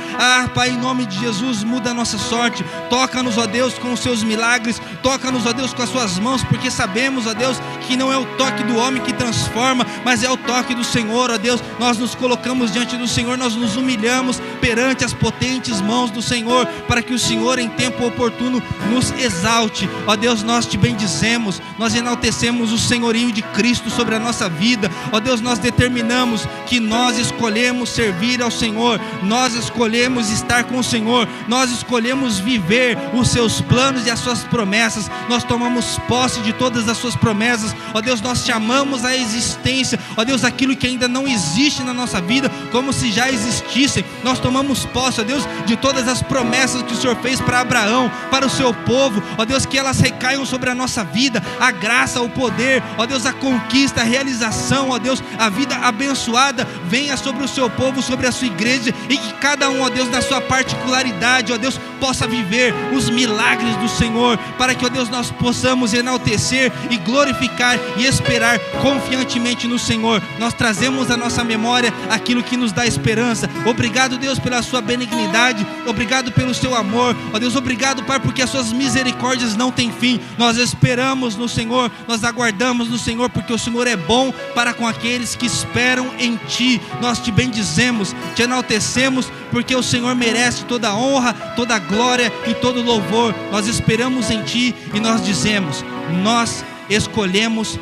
Pai, em nome de Jesus, muda a nossa sorte, toca-nos, ó Deus, com os seus milagres, toca-nos, ó Deus, com as suas mãos, porque sabemos, ó Deus, que não é o toque do homem que transforma, mas é o toque do Senhor, ó Deus. Nós nos colocamos diante do Senhor, nós nos humilhamos perante as potentes mãos do Senhor, para que o Senhor em tempo oportuno nos exalte, ó Deus. Nós te bendizemos, nós enaltecemos o senhorio de Cristo sobre a nossa vida, ó Deus. Nós determinamos que nós escolhemos servir ao Senhor, nós escolhemos estar com o Senhor, nós escolhemos viver os seus planos e as suas promessas, nós tomamos posse de todas as suas promessas, ó Deus. Nós chamamos à existência, ó Deus, aquilo que ainda não existe na nossa vida, como se já existissem. Nós tomamos posse, ó Deus, de todas as promessas que o Senhor fez para Abraão, para o seu povo, ó Deus, que elas recaiam sobre a nossa vida, a graça, o poder, ó Deus, a conquista, a realização, ó Deus, a vida abençoada venha sobre o seu povo, sobre a sua igreja, e que cada um, ó Deus, na sua particularidade, ó Deus, possa viver os milagres do Senhor, para que, ó Deus, nós possamos enaltecer e glorificar e esperar confiantemente no Senhor. Nós trazemos à nossa memória aquilo que nos dá esperança. Obrigado, Deus, pela sua benignidade, obrigado pelo seu amor, ó Deus, obrigado, Pai, porque as suas misericórdias não têm fim. Nós esperamos no Senhor, nós aguardamos no Senhor, porque o Senhor é bom para com aqueles que esperam em Ti. Nós te bendizemos, te enaltecemos, porque o Senhor merece toda a honra, toda a glória e todo o louvor. Nós esperamos em Ti e nós dizemos: nós escolhemos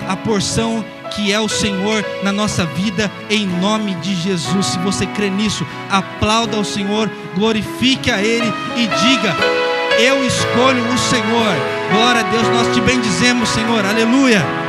a porção que é o Senhor na nossa vida, em nome de Jesus. Se você crê nisso, aplauda ao Senhor, glorifique a Ele e diga: eu escolho o Senhor. Glória a Deus, nós te bendizemos, Senhor, aleluia.